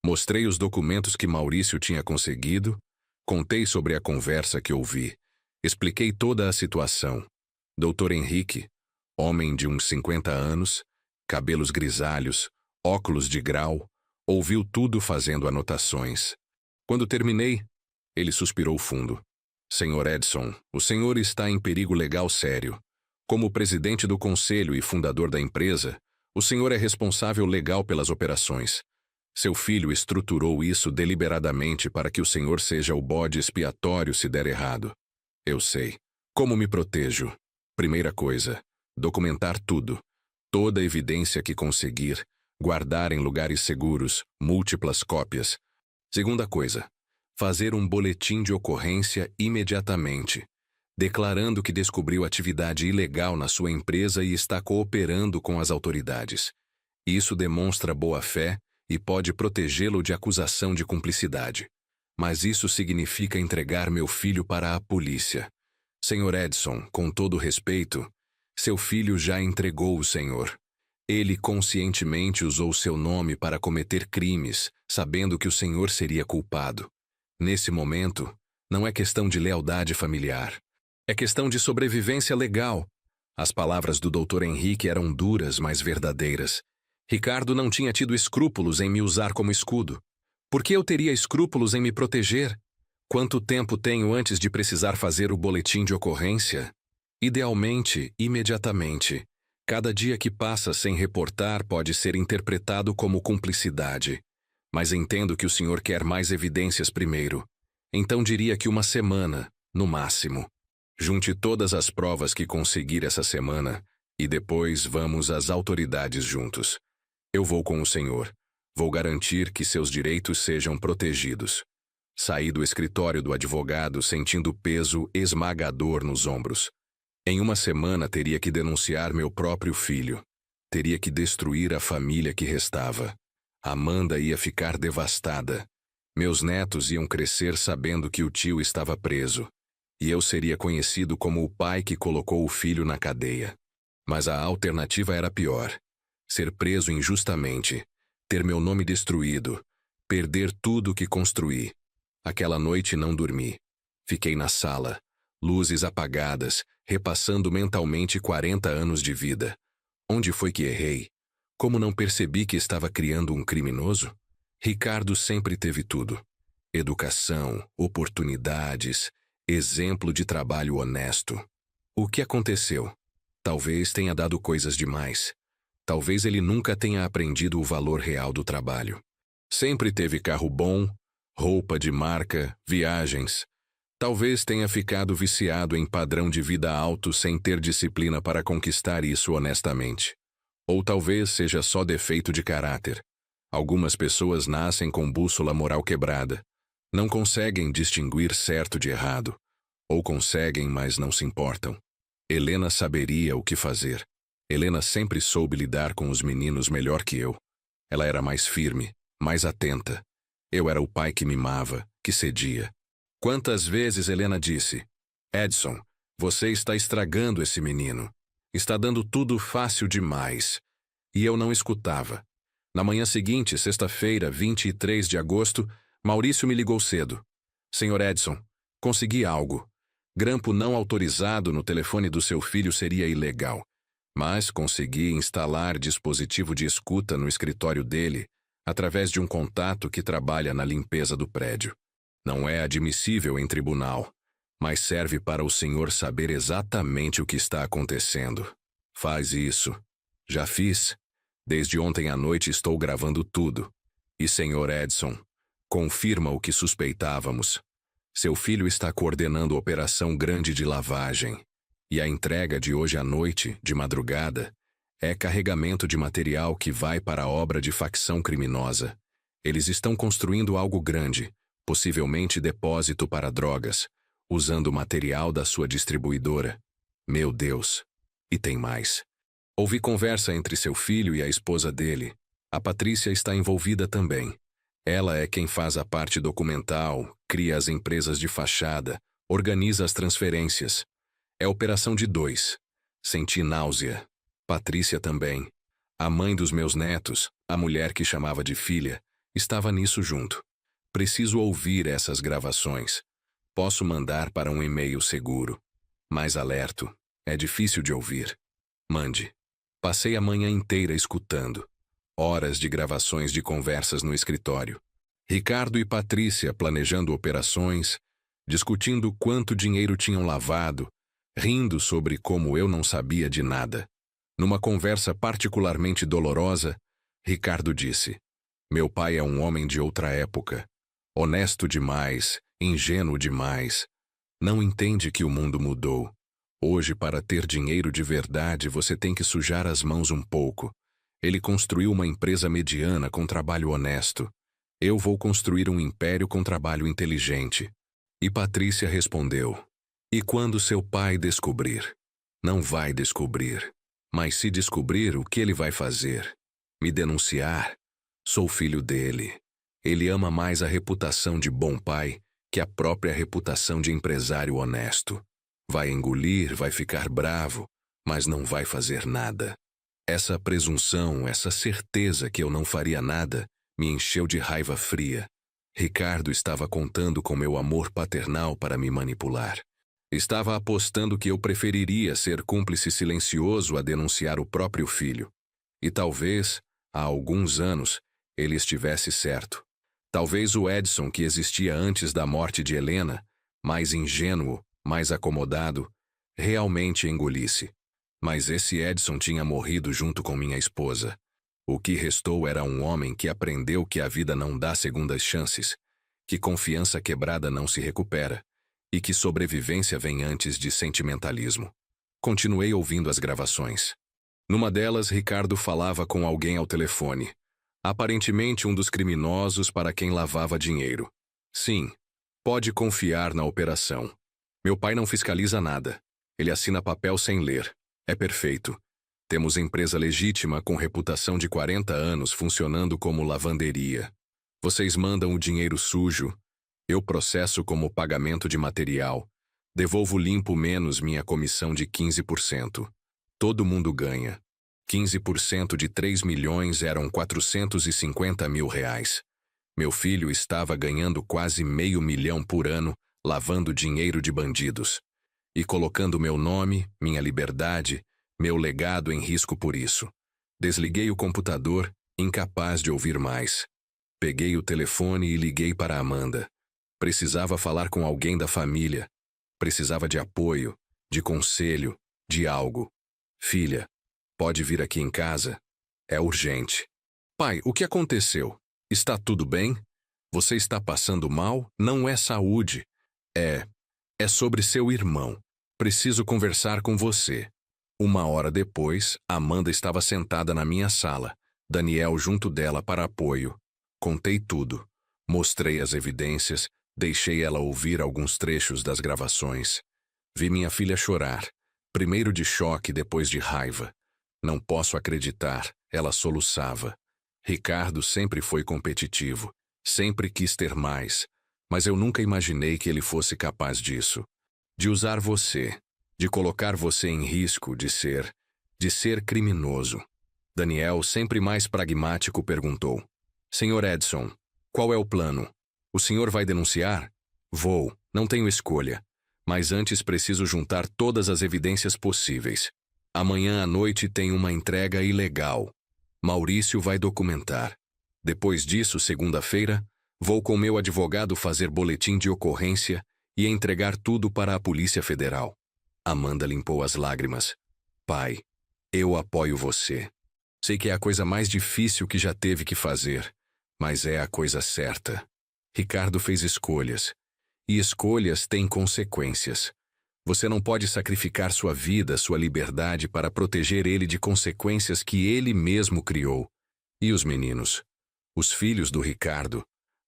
Mostrei os documentos que Maurício tinha conseguido, contei sobre a conversa que ouvi, expliquei toda a situação. Dr. Henrique, homem de uns 50 anos, cabelos grisalhos, óculos de grau, ouviu tudo fazendo anotações. Quando terminei, ele suspirou fundo. Senhor Edson, o senhor está em perigo legal sério. Como presidente do conselho e fundador da empresa, o senhor é responsável legal pelas operações. Seu filho estruturou isso deliberadamente para que o senhor seja o bode expiatório se der errado. Eu sei. Como me protejo? Primeira coisa, documentar tudo. Toda evidência que conseguir, guardar em lugares seguros, múltiplas cópias. Segunda coisa, fazer um boletim de ocorrência imediatamente, declarando que descobriu atividade ilegal na sua empresa e está cooperando com as autoridades. Isso demonstra boa-fé e pode protegê-lo de acusação de cumplicidade. Mas isso significa entregar meu filho para a polícia. Senhor Edson, com todo respeito, seu filho já entregou o senhor. Ele conscientemente usou seu nome para cometer crimes, sabendo que o senhor seria culpado. Nesse momento, não é questão de lealdade familiar. É questão de sobrevivência legal. As palavras do Dr. Henrique eram duras, mas verdadeiras. Ricardo não tinha tido escrúpulos em me usar como escudo. Por que eu teria escrúpulos em me proteger? Quanto tempo tenho antes de precisar fazer o boletim de ocorrência? Idealmente, imediatamente. Cada dia que passa sem reportar pode ser interpretado como cumplicidade. Mas entendo que o senhor quer mais evidências primeiro. Então diria que 1 semana, no máximo. Junte todas as provas que conseguir essa semana e depois vamos às autoridades juntos. Eu vou com o senhor. Vou garantir que seus direitos sejam protegidos. Saí do escritório do advogado sentindo peso esmagador nos ombros. Em 1 semana teria que denunciar meu próprio filho. Teria que destruir a família que restava. Amanda ia ficar devastada. Meus netos iam crescer sabendo que o tio estava preso. E eu seria conhecido como o pai que colocou o filho na cadeia. Mas a alternativa era pior. Ser preso injustamente. Ter meu nome destruído. Perder tudo o que construí. Aquela noite não dormi. Fiquei na sala, luzes apagadas, repassando mentalmente 40 anos de vida. Onde foi que errei? Como não percebi que estava criando um criminoso? Ricardo sempre teve tudo. Educação, oportunidades, exemplo de trabalho honesto. O que aconteceu? Talvez tenha dado coisas demais. Talvez ele nunca tenha aprendido o valor real do trabalho. Sempre teve carro bom, roupa de marca, viagens. Talvez tenha ficado viciado em padrão de vida alto sem ter disciplina para conquistar isso honestamente. Ou talvez seja só defeito de caráter. Algumas pessoas nascem com bússola moral quebrada. Não conseguem distinguir certo de errado. Ou conseguem, mas não se importam. Helena saberia o que fazer. Helena sempre soube lidar com os meninos melhor que eu. Ela era mais firme, mais atenta. Eu era o pai que mimava, que cedia. Quantas vezes Helena disse: Edson, você está estragando esse menino. Está dando tudo fácil demais. E eu não escutava. Na manhã seguinte, sexta-feira, 23 de agosto, Maurício me ligou cedo. Senhor Edson, consegui algo. Grampo não autorizado no telefone do seu filho seria ilegal. Mas consegui instalar dispositivo de escuta no escritório dele através de um contato que trabalha na limpeza do prédio. Não é admissível em tribunal, mas serve para o senhor saber exatamente o que está acontecendo. Faz isso. Já fiz. Desde ontem à noite estou gravando tudo. E senhor Edson, confirma o que suspeitávamos. Seu filho está coordenando operação grande de lavagem. E a entrega de hoje à noite, de madrugada, é carregamento de material que vai para a obra de facção criminosa. Eles estão construindo algo grande, possivelmente depósito para drogas, usando o material da sua distribuidora. Meu Deus! E tem mais. Ouvi conversa entre seu filho e a esposa dele. A Patrícia está envolvida também. Ela é quem faz a parte documental, cria as empresas de fachada, organiza as transferências. É operação de 2. Senti náusea. Patrícia também. A mãe dos meus netos, a mulher que chamava de filha, estava nisso junto. Preciso ouvir essas gravações. Posso mandar para um e-mail seguro. Mas alerto, é difícil de ouvir. Mande. Passei a manhã inteira escutando. Horas de gravações de conversas no escritório. Ricardo e Patrícia planejando operações, discutindo quanto dinheiro tinham lavado, rindo sobre como eu não sabia de nada. Numa conversa particularmente dolorosa, Ricardo disse: meu pai é um homem de outra época. Honesto demais, ingênuo demais. Não entende que o mundo mudou. Hoje, para ter dinheiro de verdade, você tem que sujar as mãos um pouco. Ele construiu uma empresa mediana com trabalho honesto. Eu vou construir um império com trabalho inteligente. E Patrícia respondeu: e quando seu pai descobrir? Não vai descobrir. Mas se descobrir, o que ele vai fazer? Me denunciar? Sou filho dele. Ele ama mais a reputação de bom pai que a própria reputação de empresário honesto. Vai engolir, vai ficar bravo, mas não vai fazer nada. Essa presunção, essa certeza que eu não faria nada, me encheu de raiva fria. Ricardo estava contando com meu amor paternal para me manipular. Estava apostando que eu preferiria ser cúmplice silencioso a denunciar o próprio filho. E talvez, há alguns anos, ele estivesse certo. Talvez o Edson que existia antes da morte de Helena, mais ingênuo, mais acomodado, realmente engolisse. Mas esse Edson tinha morrido junto com minha esposa. O que restou era um homem que aprendeu que a vida não dá segundas chances, que confiança quebrada não se recupera, e que sobrevivência vem antes de sentimentalismo. Continuei ouvindo as gravações. Numa delas, Ricardo falava com alguém ao telefone. Aparentemente um dos criminosos para quem lavava dinheiro. Sim, pode confiar na operação. Meu pai não fiscaliza nada. Ele assina papel sem ler. É perfeito. Temos empresa legítima com reputação de 40 anos funcionando como lavanderia. Vocês mandam o dinheiro sujo. Eu processo como pagamento de material. Devolvo limpo menos minha comissão de 15%. Todo mundo ganha. 15% de 3 milhões eram 450 mil reais. Meu filho estava ganhando quase $500 mil por ano, lavando dinheiro de bandidos. E colocando meu nome, minha liberdade, meu legado em risco por isso. Desliguei o computador, incapaz de ouvir mais. Peguei o telefone e liguei para Amanda. Precisava falar com alguém da família. Precisava de apoio, de conselho, de algo. Filha, pode vir aqui em casa? É urgente. Pai, o que aconteceu? Está tudo bem? Você está passando mal? Não é saúde. É sobre seu irmão. Preciso conversar com você. 1 hora depois, Amanda estava sentada na minha sala, Daniel junto dela para apoio. Contei tudo. Mostrei as evidências, deixei ela ouvir alguns trechos das gravações. Vi minha filha chorar, primeiro de choque, depois de raiva. Não posso acreditar, ela soluçava. Ricardo sempre foi competitivo, sempre quis ter mais, mas eu nunca imaginei que ele fosse capaz disso. De usar você, de colocar você em risco, de ser criminoso. Daniel, sempre mais pragmático, perguntou: Senhor Edson, qual é o plano? O senhor vai denunciar? Vou, não tenho escolha. Mas antes preciso juntar todas as evidências possíveis. Amanhã à noite tem uma entrega ilegal. Maurício vai documentar. Depois disso, segunda-feira, vou com meu advogado fazer boletim de ocorrência e entregar tudo para a Polícia Federal. Amanda limpou as lágrimas. Pai, eu apoio você. Sei que é a coisa mais difícil que já teve que fazer, mas é a coisa certa. Ricardo fez escolhas, E escolhas têm consequências. Você não pode sacrificar sua vida, sua liberdade para proteger ele de consequências que ele mesmo criou. E os meninos? Os filhos do Ricardo?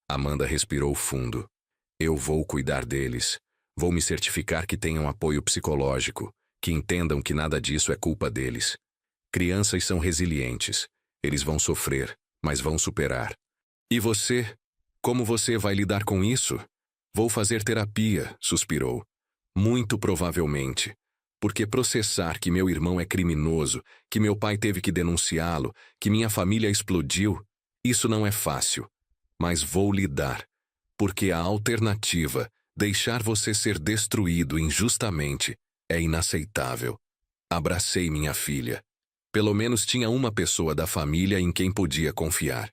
Amanda respirou fundo. Eu vou cuidar deles. Vou me certificar que tenham apoio psicológico, que entendam que nada disso é culpa deles. Crianças são resilientes. Eles vão sofrer, mas vão superar. E você? Como você vai lidar com isso? Vou fazer terapia, suspirou. Muito provavelmente. Porque processar que meu irmão é criminoso, que meu pai teve que denunciá-lo, que minha família explodiu, isso não é fácil. Mas vou lidar. Porque a alternativa, deixar você ser destruído injustamente, é inaceitável. Abracei minha filha. Pelo menos tinha uma pessoa da família em quem podia confiar.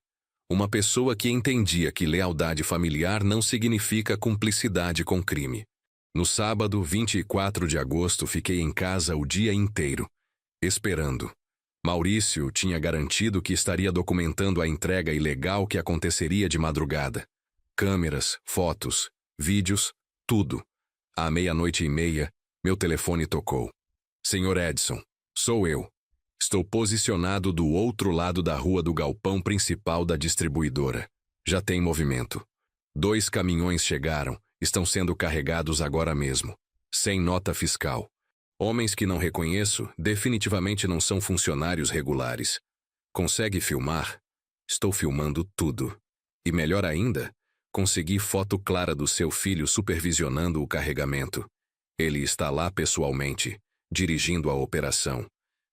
Uma pessoa que entendia que lealdade familiar não significa cumplicidade com crime. No sábado, 24 de agosto, fiquei em casa o dia inteiro, esperando. Maurício tinha garantido que estaria documentando a entrega ilegal que aconteceria de madrugada. Câmeras, fotos, vídeos, tudo. À 00:30, meu telefone tocou. Senhor Edson, sou eu. Estou posicionado do outro lado da rua do galpão principal da distribuidora. Já tem movimento. 2 caminhões chegaram, estão sendo carregados agora mesmo. Sem nota fiscal. Homens que não reconheço definitivamente não são funcionários regulares. Consegue filmar? Estou filmando tudo. E melhor ainda, consegui foto clara do seu filho supervisionando o carregamento. Ele está lá pessoalmente, dirigindo a operação.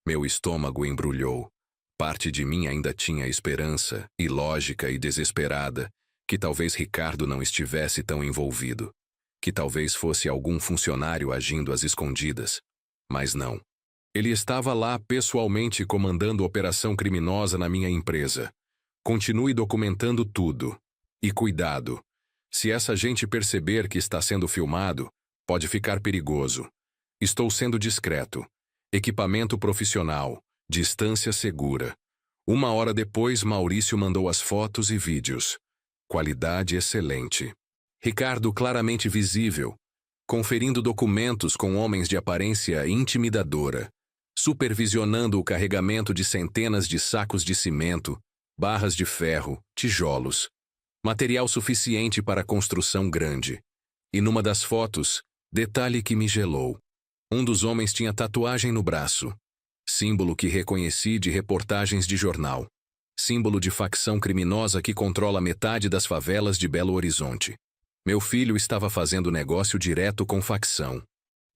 Meu estômago embrulhou. Parte de mim ainda tinha esperança, ilógica e desesperada, que talvez Ricardo não estivesse tão envolvido. Que talvez fosse algum funcionário agindo às escondidas. Mas não. Ele estava lá pessoalmente comandando operação criminosa na minha empresa. Continue documentando tudo. E cuidado. Se essa gente perceber que está sendo filmado, pode ficar perigoso. Estou sendo discreto. Equipamento profissional. Distância segura. 1 hora depois, Maurício mandou as fotos e vídeos. Qualidade excelente. Ricardo claramente visível. Conferindo documentos com homens de aparência intimidadora. Supervisionando o carregamento de centenas de sacos de cimento, barras de ferro, tijolos. Material suficiente para construção grande. E numa das fotos, detalhe que me gelou. Um dos homens tinha tatuagem no braço. Símbolo que reconheci de reportagens de jornal. Símbolo de facção criminosa que controla metade das favelas de Belo Horizonte. Meu filho estava fazendo negócio direto com facção.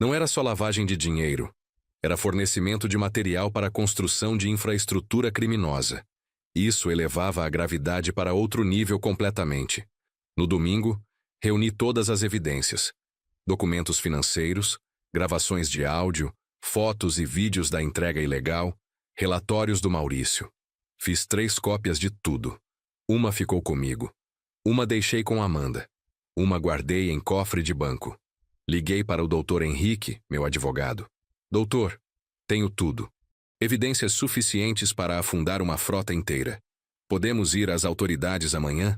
Não era só lavagem de dinheiro. Era fornecimento de material para a construção de infraestrutura criminosa. Isso elevava a gravidade para outro nível completamente. No domingo, reuni todas as evidências. Documentos financeiros, gravações de áudio, fotos e vídeos da entrega ilegal, relatórios do Maurício. Fiz 3 cópias de tudo. Uma ficou comigo. Uma deixei com Amanda. Uma guardei em cofre de banco. Liguei para o Dr. Henrique, meu advogado. Doutor, tenho tudo. Evidências suficientes para afundar uma frota inteira. Podemos ir às autoridades amanhã?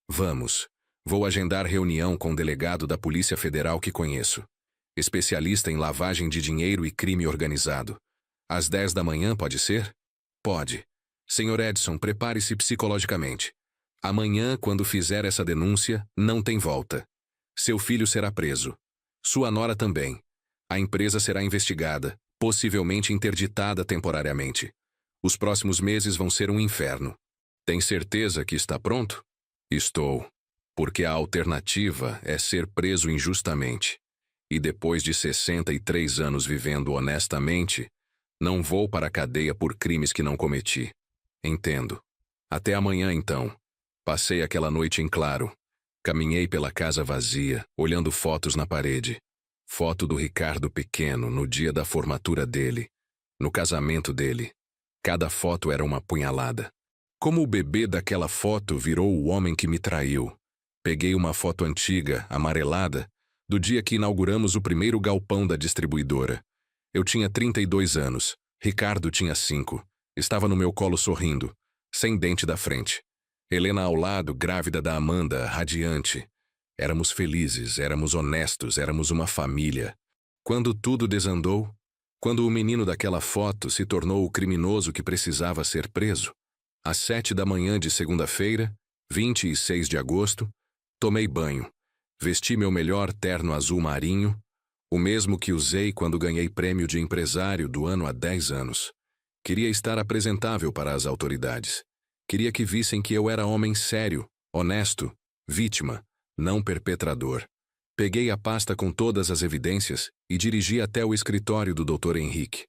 Vamos. Vou agendar reunião com o delegado da Polícia Federal que conheço. Especialista em lavagem de dinheiro e crime organizado. Às 10 da manhã, pode ser? Pode. Senhor Edson, prepare-se psicologicamente. Amanhã, quando fizer essa denúncia, não tem volta. Seu filho será preso. Sua nora também. A empresa será investigada, possivelmente interditada temporariamente. Os próximos meses vão ser um inferno. Tem certeza que está pronto? Estou. Porque a alternativa é ser preso injustamente. E depois de 63 anos vivendo honestamente, não vou para a cadeia por crimes que não cometi. Entendo. Até amanhã, então. Passei aquela noite em claro. Caminhei pela casa vazia, olhando fotos na parede. Foto do Ricardo pequeno no dia da formatura dele, no casamento dele. Cada foto era uma punhalada. Como o bebê daquela foto virou o homem que me traiu. Peguei uma foto antiga, amarelada, do dia que inauguramos o primeiro galpão da distribuidora. Eu tinha 32 anos, Ricardo tinha 5. Estava no meu colo sorrindo, sem dente da frente. Helena ao lado, grávida da Amanda, radiante. Éramos felizes, éramos honestos, éramos uma família. Quando tudo desandou, quando o menino daquela foto se tornou o criminoso que precisava ser preso, às 7 da manhã de segunda-feira, 26 de agosto, tomei banho, vesti meu melhor terno azul marinho, o mesmo que usei quando ganhei prêmio de empresário do ano há 10 anos. Queria estar apresentável para as autoridades. Queria que vissem que eu era homem sério, honesto, vítima, não perpetrador. Peguei a pasta com todas as evidências e dirigi até o escritório do Dr. Henrique.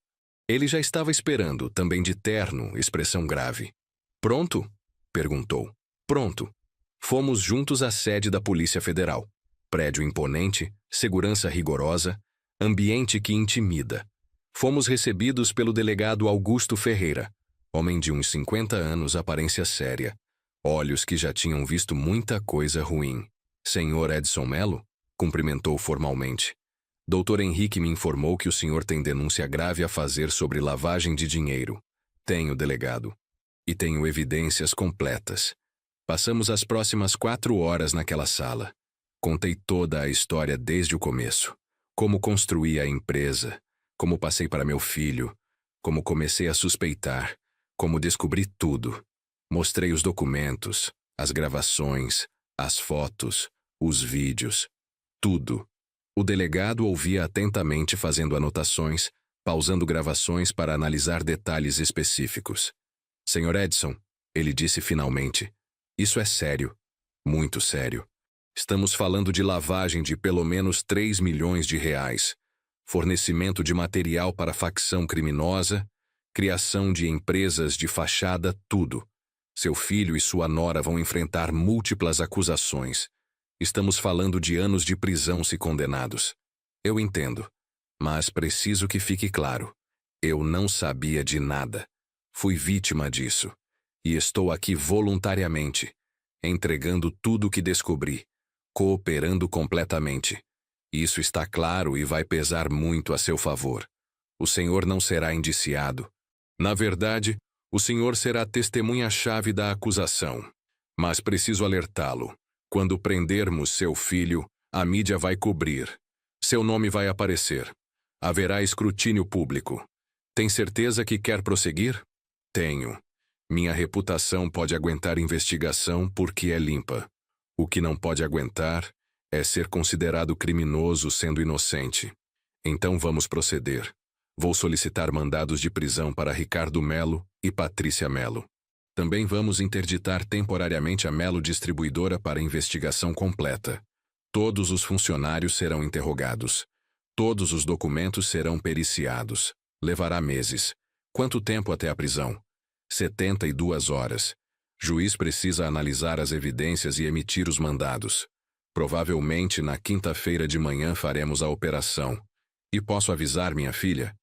Ele já estava esperando, também de terno, expressão grave. Pronto? Perguntou. Pronto. Fomos juntos à sede da Polícia Federal. Prédio imponente, segurança rigorosa, ambiente que intimida. Fomos recebidos pelo delegado Augusto Ferreira, homem de uns 50 anos, aparência séria, olhos que já tinham visto muita coisa ruim. Senhor Edson Melo? Cumprimentou formalmente. Dr. Henrique me informou que o senhor tem denúncia grave a fazer sobre lavagem de dinheiro. Tenho, delegado. E tenho evidências completas. Passamos as próximas 4 horas naquela sala. Contei toda a história desde o começo. Como construí a empresa, como passei para meu filho, como comecei a suspeitar, como descobri tudo. Mostrei os documentos, as gravações, as fotos, os vídeos, tudo. O delegado ouvia atentamente, fazendo anotações, pausando gravações para analisar detalhes específicos. Senhor Edson, ele disse finalmente, isso é sério, muito sério. Estamos falando de lavagem de pelo menos 3 milhões de reais, fornecimento de material para facção criminosa, criação de empresas de fachada, tudo. Seu filho e sua nora vão enfrentar múltiplas acusações. Estamos falando de anos de prisão se condenados. Eu entendo, mas preciso que fique claro. Eu não sabia de nada. Fui vítima disso. E estou aqui voluntariamente, entregando tudo o que descobri, cooperando completamente. Isso está claro e vai pesar muito a seu favor. O senhor não será indiciado. Na verdade, o senhor será testemunha-chave da acusação. Mas preciso alertá-lo. Quando prendermos seu filho, a mídia vai cobrir. Seu nome vai aparecer. Haverá escrutínio público. Tem certeza que quer prosseguir? Tenho. Minha reputação pode aguentar investigação porque é limpa. O que não pode aguentar é ser considerado criminoso sendo inocente. Então vamos proceder. Vou solicitar mandados de prisão para Ricardo Melo e Patrícia Melo. Também vamos interditar temporariamente a Melo Distribuidora para investigação completa. Todos os funcionários serão interrogados. Todos os documentos serão periciados. Levará meses. Quanto tempo até a prisão? 72 horas. Juiz precisa analisar as evidências e emitir os mandados. Provavelmente na quinta-feira de manhã faremos a operação. E posso avisar minha filha?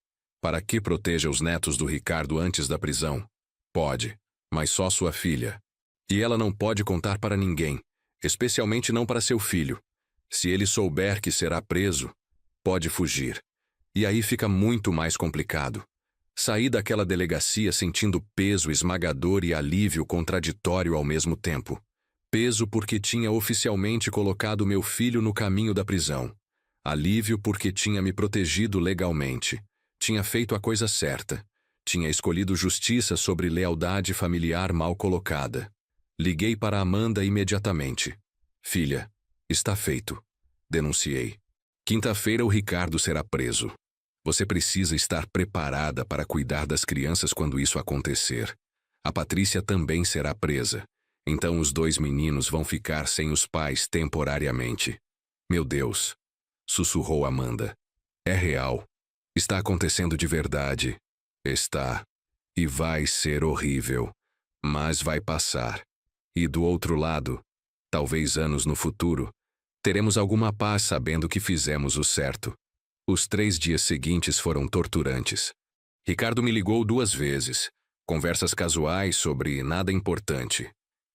Para que proteja os netos do Ricardo antes da prisão? Pode, mas só sua filha. E ela não pode contar para ninguém, especialmente não para seu filho. Se ele souber que será preso, pode fugir. E aí fica muito mais complicado. Saí daquela delegacia sentindo peso esmagador e alívio contraditório ao mesmo tempo. Peso porque tinha oficialmente colocado meu filho no caminho da prisão. Alívio porque tinha me protegido legalmente. Tinha feito a coisa certa. Tinha escolhido justiça sobre lealdade familiar mal colocada. Liguei para Amanda imediatamente. Filha, está feito. Denunciei. Quinta-feira o Ricardo será preso. Você precisa estar preparada para cuidar das crianças quando isso acontecer. A Patrícia também será presa. Então os 2 meninos vão ficar sem os pais temporariamente. Meu Deus, sussurrou Amanda. É real. Está acontecendo de verdade. Está. E vai ser horrível. Mas vai passar. E do outro lado, talvez anos no futuro, teremos alguma paz sabendo que fizemos o certo. Os 3 dias seguintes foram torturantes. Ricardo me ligou 2 vezes. Conversas casuais sobre nada importante.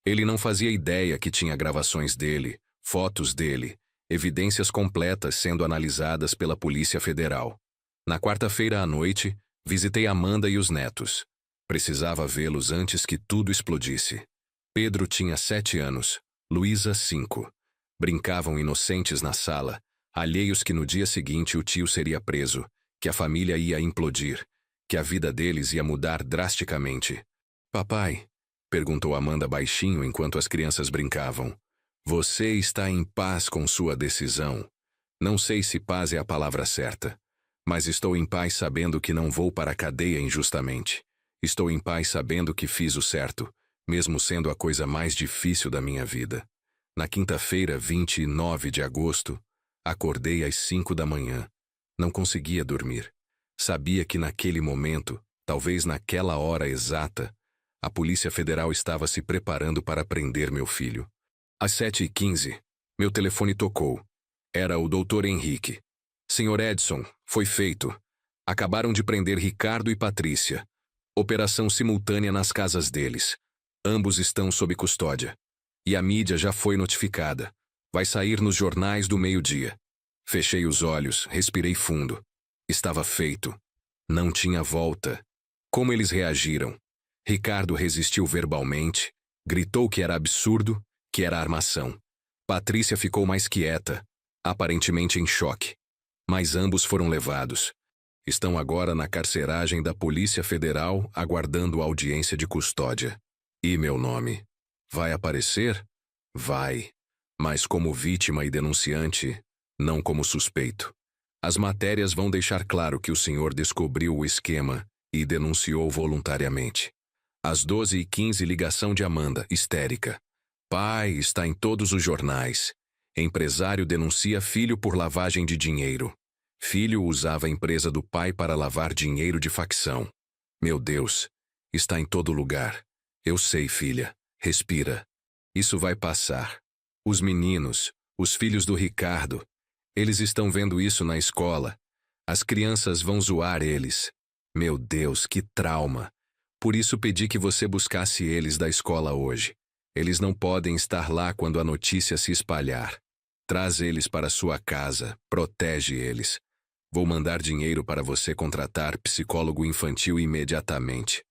Ele não fazia ideia que tinha gravações dele, fotos dele, evidências completas sendo analisadas pela Polícia Federal. Na quarta-feira à noite, visitei Amanda e os netos. Precisava vê-los antes que tudo explodisse. Pedro tinha 7 anos, Luísa 5. Brincavam inocentes na sala, alheios que no dia seguinte o tio seria preso, que a família ia implodir, que a vida deles ia mudar drasticamente. Papai, perguntou Amanda baixinho enquanto as crianças brincavam, você está em paz com sua decisão? Não sei se paz é a palavra certa, mas estou em paz sabendo que não vou para a cadeia injustamente. Estou em paz sabendo que fiz o certo, mesmo sendo a coisa mais difícil da minha vida. Na quinta-feira, 29 de agosto, acordei às 5 da manhã. Não conseguia dormir. Sabia que naquele momento, talvez naquela hora exata, a Polícia Federal estava se preparando para prender meu filho. Às 7h15, meu telefone tocou. Era o Dr. Henrique. Senhor Edson, foi feito. Acabaram de prender Ricardo e Patrícia. Operação simultânea nas casas deles. Ambos estão sob custódia. E a mídia já foi notificada. Vai sair nos jornais do meio-dia. Fechei os olhos, respirei fundo. Estava feito. Não tinha volta. Como eles reagiram? Ricardo resistiu verbalmente, gritou que era absurdo, que era armação. Patrícia ficou mais quieta, aparentemente em choque. Mas ambos foram levados. Estão agora na carceragem da Polícia Federal, aguardando audiência de custódia. E meu nome? Vai aparecer? Vai. Mas como vítima e denunciante, não como suspeito. As matérias vão deixar claro que o senhor descobriu o esquema e denunciou voluntariamente. Às 12h15, ligação de Amanda, histérica. Pai, está em todos os jornais. Empresário denuncia filho por lavagem de dinheiro. Filho usava a empresa do pai para lavar dinheiro de facção. Meu Deus, está em todo lugar. Eu sei, filha. Respira. Isso vai passar. Os meninos, os filhos do Ricardo, eles estão vendo isso na escola. As crianças vão zoar eles. Meu Deus, que trauma. Por isso pedi que você buscasse eles da escola hoje. Eles não podem estar lá quando a notícia se espalhar. Traz eles para sua casa, protege eles. Vou mandar dinheiro para você contratar psicólogo infantil imediatamente.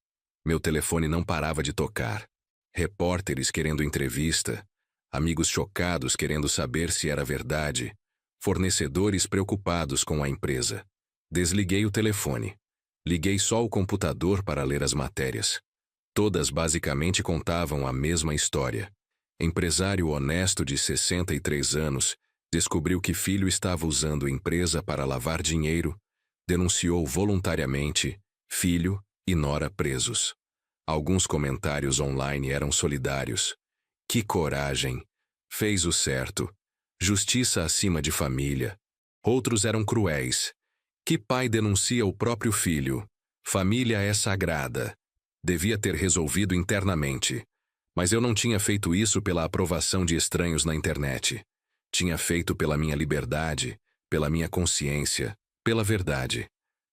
Meu telefone não parava de tocar. Repórteres querendo entrevista, amigos chocados querendo saber se era verdade, fornecedores preocupados com a empresa. Desliguei o telefone. Liguei só o computador para ler as matérias. Todas basicamente contavam a mesma história. Empresário honesto de 63 anos descobriu que filho estava usando empresa para lavar dinheiro, denunciou voluntariamente, filho e nora presos. Alguns comentários online eram solidários. Que coragem! Fez o certo. Justiça acima de família. Outros eram cruéis. Que pai denuncia o próprio filho? Família é sagrada. Devia ter resolvido internamente. Mas eu não tinha feito isso pela aprovação de estranhos na internet. Tinha feito pela minha liberdade, pela minha consciência, pela verdade.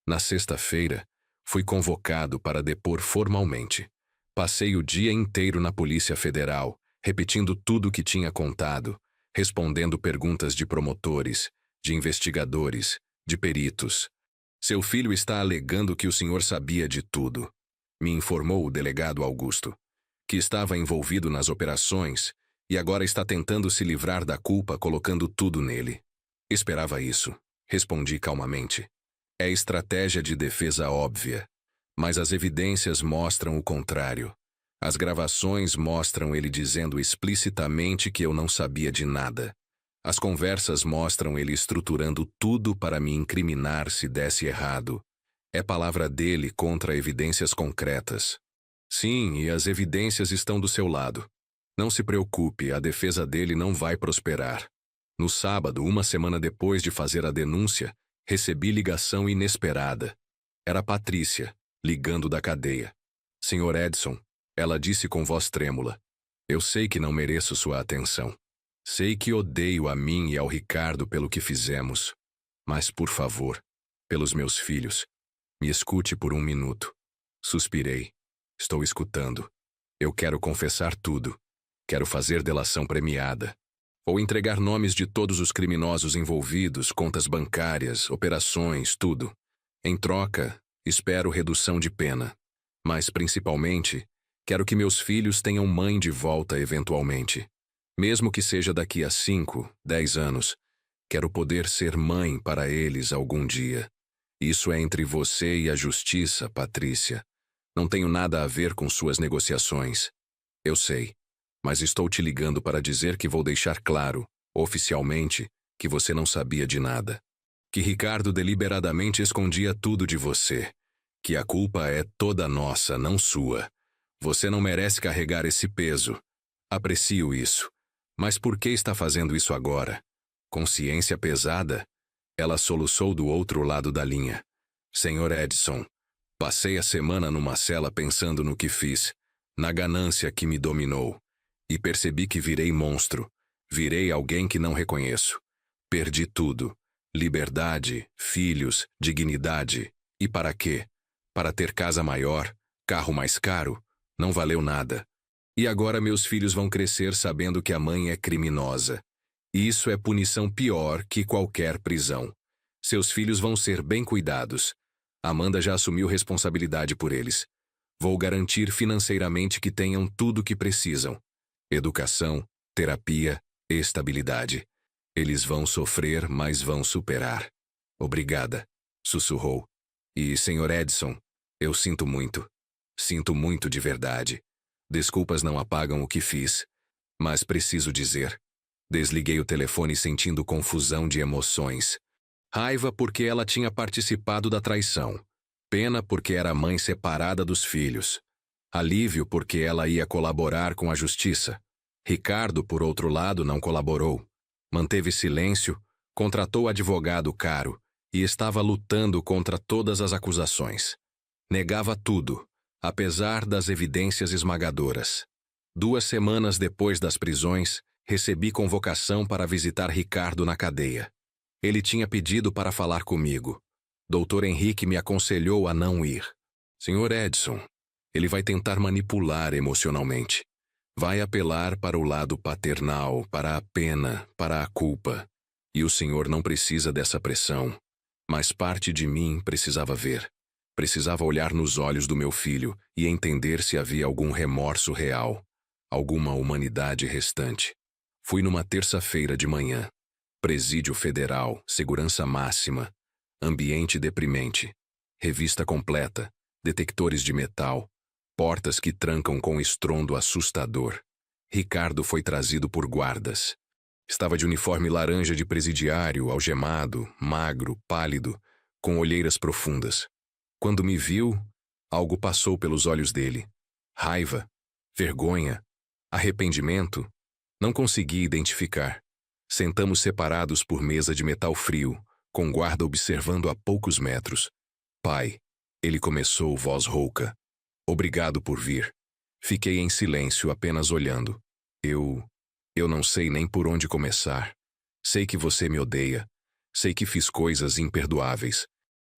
Na sexta-feira, fui convocado para depor formalmente. Passei o dia inteiro na Polícia Federal, repetindo tudo o que tinha contado, respondendo perguntas de promotores, de investigadores, de peritos. Seu filho está alegando que o senhor sabia de tudo. Me informou o delegado Augusto, que estava envolvido nas operações e agora está tentando se livrar da culpa colocando tudo nele. Esperava isso, respondi calmamente. É estratégia de defesa óbvia, mas as evidências mostram o contrário. As gravações mostram ele dizendo explicitamente que eu não sabia de nada. As conversas mostram ele estruturando tudo para me incriminar se desse errado. É palavra dele contra evidências concretas. Sim, e as evidências estão do seu lado. Não se preocupe, a defesa dele não vai prosperar. No sábado, uma semana depois de fazer a denúncia, recebi ligação inesperada. Era Patrícia, ligando da cadeia. Senhor Edson, ela disse com voz trêmula. Eu sei que não mereço sua atenção. Sei que odeio a mim e ao Ricardo pelo que fizemos. Mas, por favor, pelos meus filhos, me escute por um minuto. Suspirei. Estou escutando. Eu quero confessar tudo. Quero fazer delação premiada. Ou entregar nomes de todos os criminosos envolvidos, contas bancárias, operações, tudo. Em troca, espero redução de pena. Mas, principalmente, quero que meus filhos tenham mãe de volta eventualmente. Mesmo que seja daqui a 5, 10 anos, quero poder ser mãe para eles algum dia. Isso é entre você e a justiça, Patrícia. Não tenho nada a ver com suas negociações. Eu sei, mas estou te ligando para dizer que vou deixar claro, oficialmente, que você não sabia de nada. Que Ricardo deliberadamente escondia tudo de você. Que a culpa é toda nossa, não sua. Você não merece carregar esse peso. Aprecio isso. Mas por que está fazendo isso agora? Consciência pesada? Ela soluçou do outro lado da linha. Senhor Edson, passei a semana numa cela pensando no que fiz, na ganância que me dominou. E percebi que virei monstro. Virei alguém que não reconheço. Perdi tudo. Liberdade, filhos, dignidade. E para quê? Para ter casa maior, carro mais caro? Não valeu nada. E agora meus filhos vão crescer sabendo que a mãe é criminosa. Isso é punição pior que qualquer prisão. Seus filhos vão ser bem cuidados. Amanda já assumiu responsabilidade por eles. Vou garantir financeiramente que tenham tudo o que precisam. Educação, terapia, estabilidade. Eles vão sofrer, mas vão superar. Obrigada, sussurrou. E, Sr. Edson, eu sinto muito. Sinto muito de verdade. Desculpas não apagam o que fiz. Mas preciso dizer. Desliguei o telefone sentindo confusão de emoções. Raiva porque ela tinha participado da traição. Pena porque era mãe separada dos filhos. Alívio porque ela ia colaborar com a justiça. Ricardo, por outro lado, não colaborou. Manteve silêncio, contratou advogado caro e estava lutando contra todas as acusações. Negava tudo, apesar das evidências esmagadoras. 2 semanas depois das prisões, recebi convocação para visitar Ricardo na cadeia. Ele tinha pedido para falar comigo. Dr. Henrique me aconselhou a não ir. Sr. Edson, ele vai tentar manipular emocionalmente. Vai apelar para o lado paternal, para a pena, para a culpa. E o senhor não precisa dessa pressão. Mas parte de mim precisava ver. Precisava olhar nos olhos do meu filho e entender se havia algum remorso real, alguma humanidade restante. Fui numa terça-feira de manhã. Presídio Federal, segurança máxima, ambiente deprimente, revista completa, detectores de metal, portas que trancam com estrondo assustador. Ricardo foi trazido por guardas. Estava de uniforme laranja de presidiário, algemado, magro, pálido, com olheiras profundas. Quando me viu, algo passou pelos olhos dele. Raiva, vergonha, arrependimento. Não consegui identificar. Sentamos separados por mesa de metal frio, com guarda observando a poucos metros. Pai, ele começou, voz rouca. Obrigado por vir. Fiquei em silêncio, apenas olhando. Eu não sei nem por onde começar. Sei que você me odeia. Sei que fiz coisas imperdoáveis.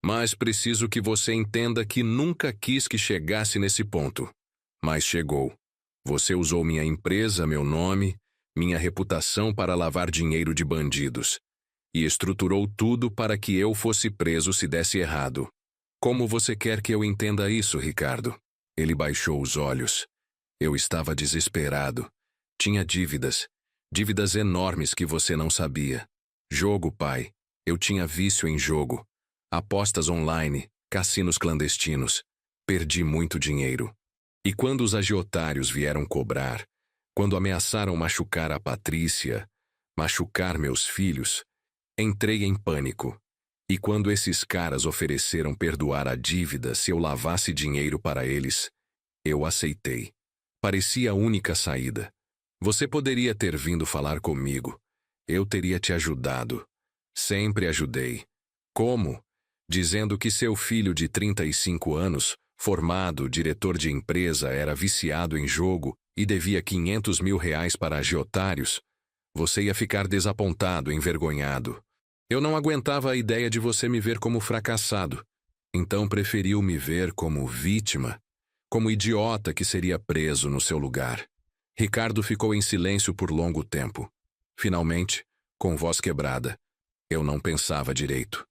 Mas preciso que você entenda que nunca quis que chegasse nesse ponto. Mas chegou. Você usou minha empresa, meu nome, minha reputação para lavar dinheiro de bandidos. E estruturou tudo para que eu fosse preso se desse errado. Como você quer que eu entenda isso, Ricardo? Ele baixou os olhos. Eu estava desesperado. Tinha dívidas. Dívidas enormes que você não sabia. Jogo, pai. Eu tinha vício em jogo. Apostas online, cassinos clandestinos. Perdi muito dinheiro. E quando os agiotários vieram cobrar, quando ameaçaram machucar a Patrícia, machucar meus filhos, entrei em pânico. E quando esses caras ofereceram perdoar a dívida se eu lavasse dinheiro para eles, eu aceitei. Parecia a única saída. Você poderia ter vindo falar comigo. Eu teria te ajudado. Sempre ajudei. Como? Dizendo que seu filho de 35 anos, formado, diretor de empresa, era viciado em jogo e devia 500 mil reais para agiotários. Você ia ficar desapontado, envergonhado. Eu não aguentava a ideia de você me ver como fracassado. Então preferiu me ver como vítima, como idiota que seria preso no seu lugar. Ricardo ficou em silêncio por longo tempo. Finalmente, com voz quebrada. Eu não pensava direito.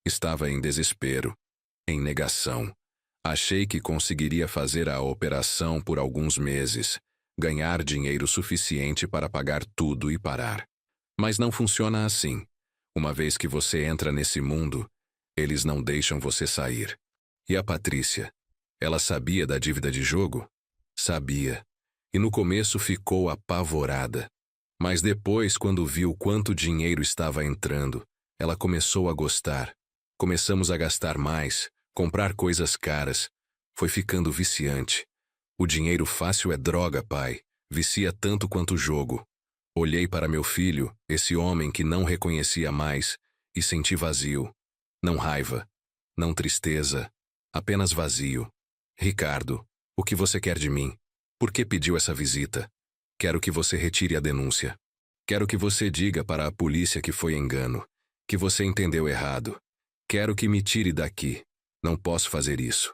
Estava em desespero, em negação. Achei que conseguiria fazer a operação por alguns meses, ganhar dinheiro suficiente para pagar tudo e parar. Mas não funciona assim. Uma vez que você entra nesse mundo, eles não deixam você sair. E a Patrícia? Ela sabia da dívida de jogo? Sabia. E no começo ficou apavorada. Mas depois, quando viu quanto dinheiro estava entrando, ela começou a gostar. Começamos a gastar mais, comprar coisas caras. Foi ficando viciante. O dinheiro fácil é droga, pai. Vicia tanto quanto o jogo. Olhei para meu filho, esse homem que não reconhecia mais, e senti vazio. Não raiva, não tristeza, apenas vazio. Ricardo, o que você quer de mim? Por que pediu essa visita? Quero que você retire a denúncia. Quero que você diga para a polícia que foi engano, que você entendeu errado. Quero que me tire daqui. Não posso fazer isso.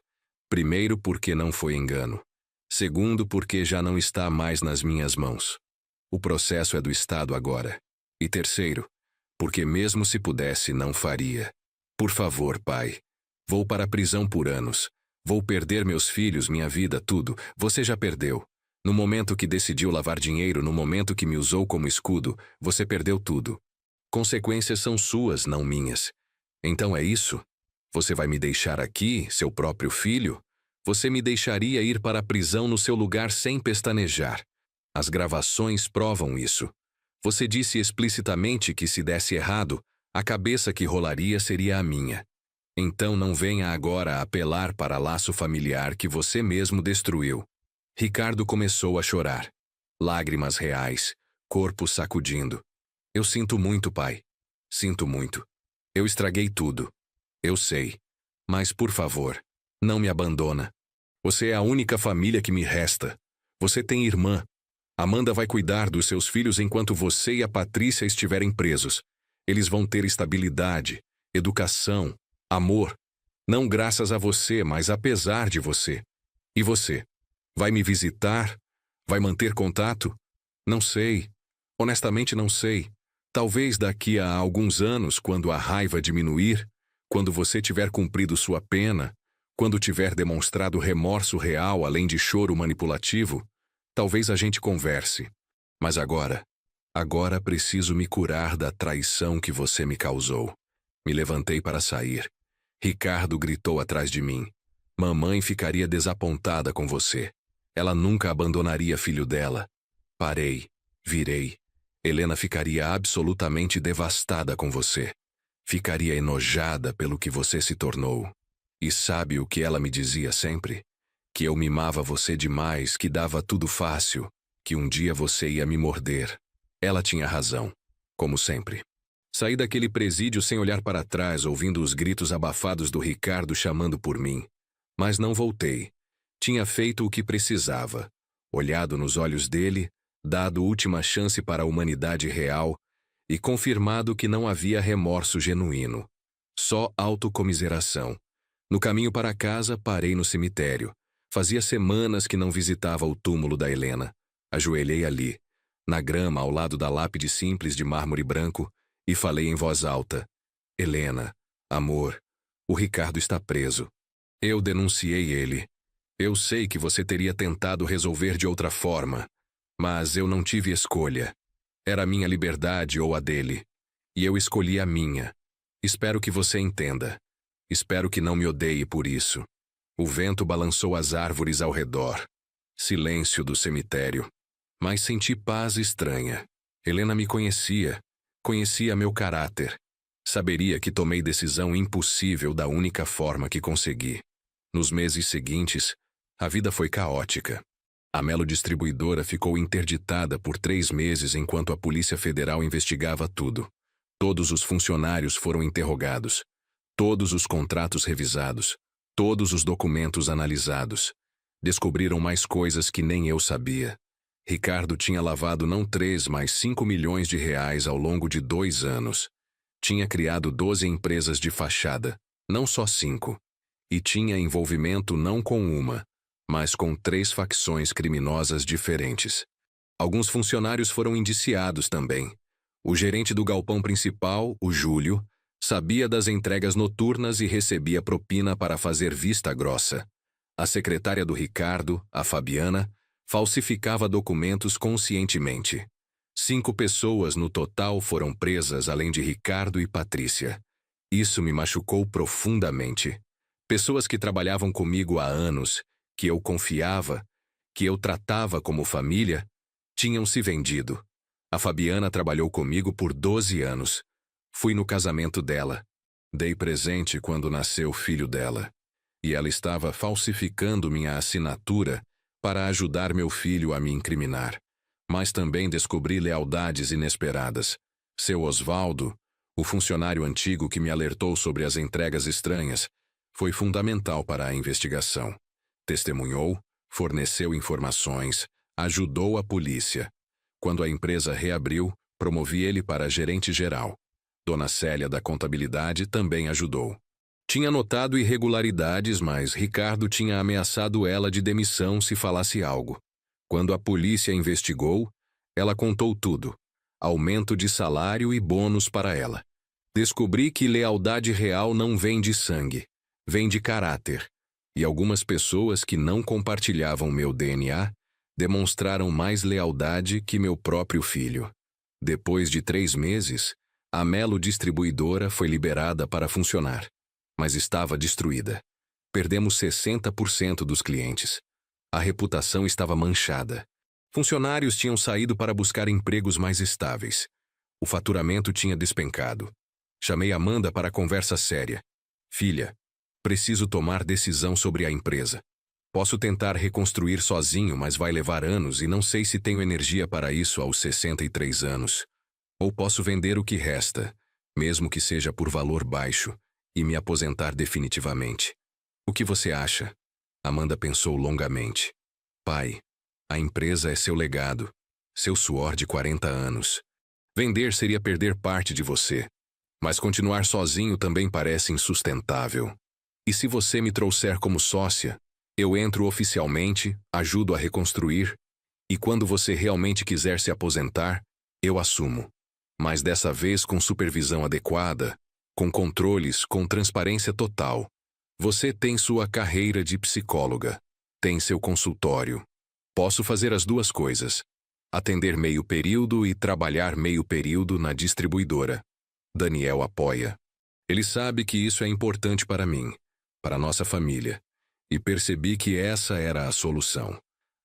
Primeiro, porque não foi engano. Segundo, porque já não está mais nas minhas mãos. O processo é do Estado agora. E terceiro, porque mesmo se pudesse, não faria. Por favor, pai. Vou para a prisão por anos. Vou perder meus filhos, minha vida, tudo. Você já perdeu. No momento que decidiu lavar dinheiro, no momento que me usou como escudo, você perdeu tudo. Consequências são suas, não minhas. Então é isso? Você vai me deixar aqui, seu próprio filho? Você me deixaria ir para a prisão no seu lugar sem pestanejar. As gravações provam isso. Você disse explicitamente que se desse errado, a cabeça que rolaria seria a minha. Então não venha agora apelar para laço familiar que você mesmo destruiu. Ricardo começou a chorar. Lágrimas reais, corpo sacudindo. Eu sinto muito, pai. Sinto muito. Eu estraguei tudo. Eu sei. Mas, por favor, não me abandona. Você é a única família que me resta. Você tem irmã. Amanda vai cuidar dos seus filhos enquanto você e a Patrícia estiverem presos. Eles vão ter estabilidade, educação, amor. Não graças a você, mas apesar de você. E você? Vai me visitar? Vai manter contato? Não sei. Honestamente não sei. Talvez daqui a alguns anos, quando a raiva diminuir, quando você tiver cumprido sua pena, quando tiver demonstrado remorso real além de choro manipulativo, talvez a gente converse. Mas agora preciso me curar da traição que você me causou. Me levantei para sair. Ricardo gritou atrás de mim. Mamãe ficaria desapontada com você. Ela nunca abandonaria filho dela. Parei, virei. Helena ficaria absolutamente devastada com você. Ficaria enojada pelo que você se tornou. E sabe o que ela me dizia sempre? Que eu mimava você demais, que dava tudo fácil, que um dia você ia me morder. Ela tinha razão, como sempre. Saí daquele presídio sem olhar para trás, ouvindo os gritos abafados do Ricardo chamando por mim. Mas não voltei. Tinha feito o que precisava. Olhado nos olhos dele, dado última chance para a humanidade real e confirmado que não havia remorso genuíno. Só autocomiseração. No caminho para casa, parei no cemitério. Fazia semanas que não visitava o túmulo da Helena. Ajoelhei ali, na grama ao lado da lápide simples de mármore branco, e falei em voz alta. Helena, amor, o Ricardo está preso. Eu denunciei ele. Eu sei que você teria tentado resolver de outra forma, mas eu não tive escolha. Era a minha liberdade ou a dele. E eu escolhi a minha. Espero que você entenda. Espero que não me odeie por isso. O vento balançou as árvores ao redor. Silêncio do cemitério. Mas senti paz estranha. Helena me conhecia. Conhecia meu caráter. Saberia que tomei decisão impossível da única forma que consegui. Nos meses seguintes, a vida foi caótica. A Melo Distribuidora ficou interditada por 3 meses enquanto a Polícia Federal investigava tudo. Todos os funcionários foram interrogados. Todos os contratos revisados. Todos os documentos analisados. Descobriram mais coisas que nem eu sabia. Ricardo tinha lavado não 3, mas 5 milhões de reais ao longo de 2 anos. Tinha criado 12 empresas de fachada, não só 5. E tinha envolvimento não com uma, mas com 3 facções criminosas diferentes. Alguns funcionários foram indiciados também. O gerente do galpão principal, o Júlio, sabia das entregas noturnas e recebia propina para fazer vista grossa. A secretária do Ricardo, a Fabiana, falsificava documentos conscientemente. 5 pessoas no total foram presas, além de Ricardo e Patrícia. Isso me machucou profundamente. Pessoas que trabalhavam comigo há anos, que eu confiava, que eu tratava como família, tinham se vendido. A Fabiana trabalhou comigo por 12 anos. Fui no casamento dela. Dei presente quando nasceu o filho dela. E ela estava falsificando minha assinatura para ajudar meu filho a me incriminar. Mas também descobri lealdades inesperadas. Seu Osvaldo, o funcionário antigo que me alertou sobre as entregas estranhas, foi fundamental para a investigação. Testemunhou, forneceu informações, ajudou a polícia. Quando a empresa reabriu, promovi ele para gerente-geral. Dona Célia da contabilidade também ajudou. Tinha notado irregularidades, mas Ricardo tinha ameaçado ela de demissão se falasse algo. Quando a polícia investigou, ela contou tudo. Aumento de salário e bônus para ela. Descobri que lealdade real não vem de sangue, vem de caráter. E algumas pessoas que não compartilhavam meu DNA demonstraram mais lealdade que meu próprio filho. Depois de 3 meses, a Melo Distribuidora foi liberada para funcionar, mas estava destruída. Perdemos 60% dos clientes. A reputação estava manchada. Funcionários tinham saído para buscar empregos mais estáveis. O faturamento tinha despencado. Chamei Amanda para conversa séria. Filha, preciso tomar decisão sobre a empresa. Posso tentar reconstruir sozinho, mas vai levar anos e não sei se tenho energia para isso aos 63 anos. Ou posso vender o que resta, mesmo que seja por valor baixo, e me aposentar definitivamente. O que você acha? Amanda pensou longamente. Pai, a empresa é seu legado, seu suor de 40 anos. Vender seria perder parte de você, mas continuar sozinho também parece insustentável. E se você me trouxer como sócia, eu entro oficialmente, ajudo a reconstruir, e quando você realmente quiser se aposentar, eu assumo. Mas dessa vez com supervisão adequada, com controles, com transparência total. Você tem sua carreira de psicóloga, tem seu consultório. Posso fazer as duas coisas, atender meio período e trabalhar meio período na distribuidora. Daniel apoia. Ele sabe que isso é importante para mim, para nossa família. E percebi que essa era a solução.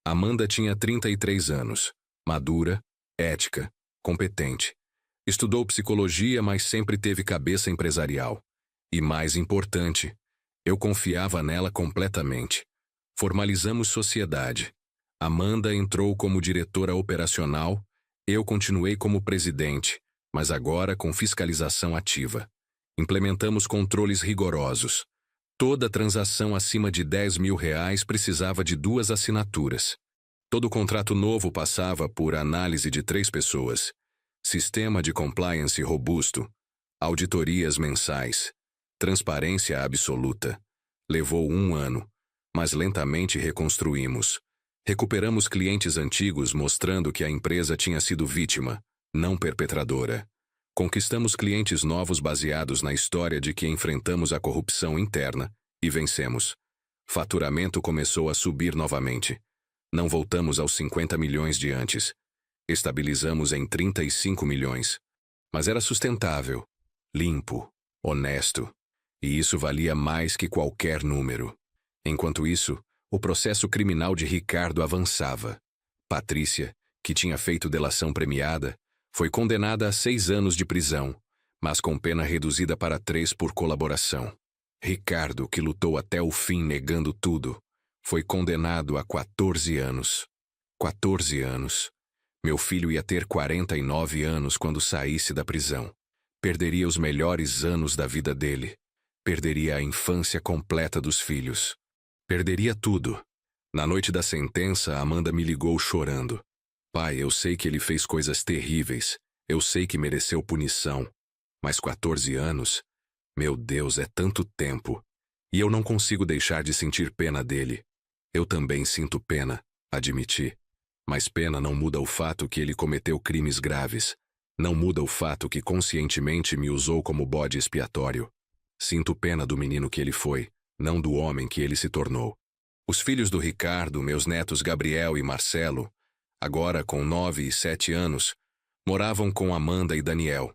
Amanda tinha 33 anos, madura, ética, competente. Estudou psicologia, mas sempre teve cabeça empresarial. E mais importante, eu confiava nela completamente. Formalizamos sociedade. Amanda entrou como diretora operacional, eu continuei como presidente, mas agora com fiscalização ativa. Implementamos controles rigorosos. Toda transação acima de R$10 mil precisava de 2 assinaturas. Todo contrato novo passava por análise de 3 pessoas. Sistema de compliance robusto. Auditorias mensais. Transparência absoluta. Levou 1 ano, mas lentamente reconstruímos. Recuperamos clientes antigos mostrando que a empresa tinha sido vítima, não perpetradora. Conquistamos clientes novos baseados na história de que enfrentamos a corrupção interna e vencemos. Faturamento começou a subir novamente. Não voltamos aos 50 milhões de antes. Estabilizamos em 35 milhões. Mas era sustentável, limpo, honesto. E isso valia mais que qualquer número. Enquanto isso, o processo criminal de Ricardo avançava. Patrícia, que tinha feito delação premiada, foi condenada a 6 anos de prisão, mas com pena reduzida para 3 por colaboração. Ricardo, que lutou até o fim negando tudo, foi condenado a 14 anos. 14 anos. Meu filho ia ter 49 anos quando saísse da prisão. Perderia os melhores anos da vida dele. Perderia a infância completa dos filhos. Perderia tudo. Na noite da sentença, Amanda me ligou chorando. Pai, eu sei que ele fez coisas terríveis. Eu sei que mereceu punição. Mas 14 anos? Meu Deus, é tanto tempo. E eu não consigo deixar de sentir pena dele. Eu também sinto pena, admiti. Mas pena não muda o fato que ele cometeu crimes graves. Não muda o fato que conscientemente me usou como bode expiatório. Sinto pena do menino que ele foi, não do homem que ele se tornou. Os filhos do Ricardo, meus netos Gabriel e Marcelo, agora com 9 e 7 anos, moravam com Amanda e Daniel.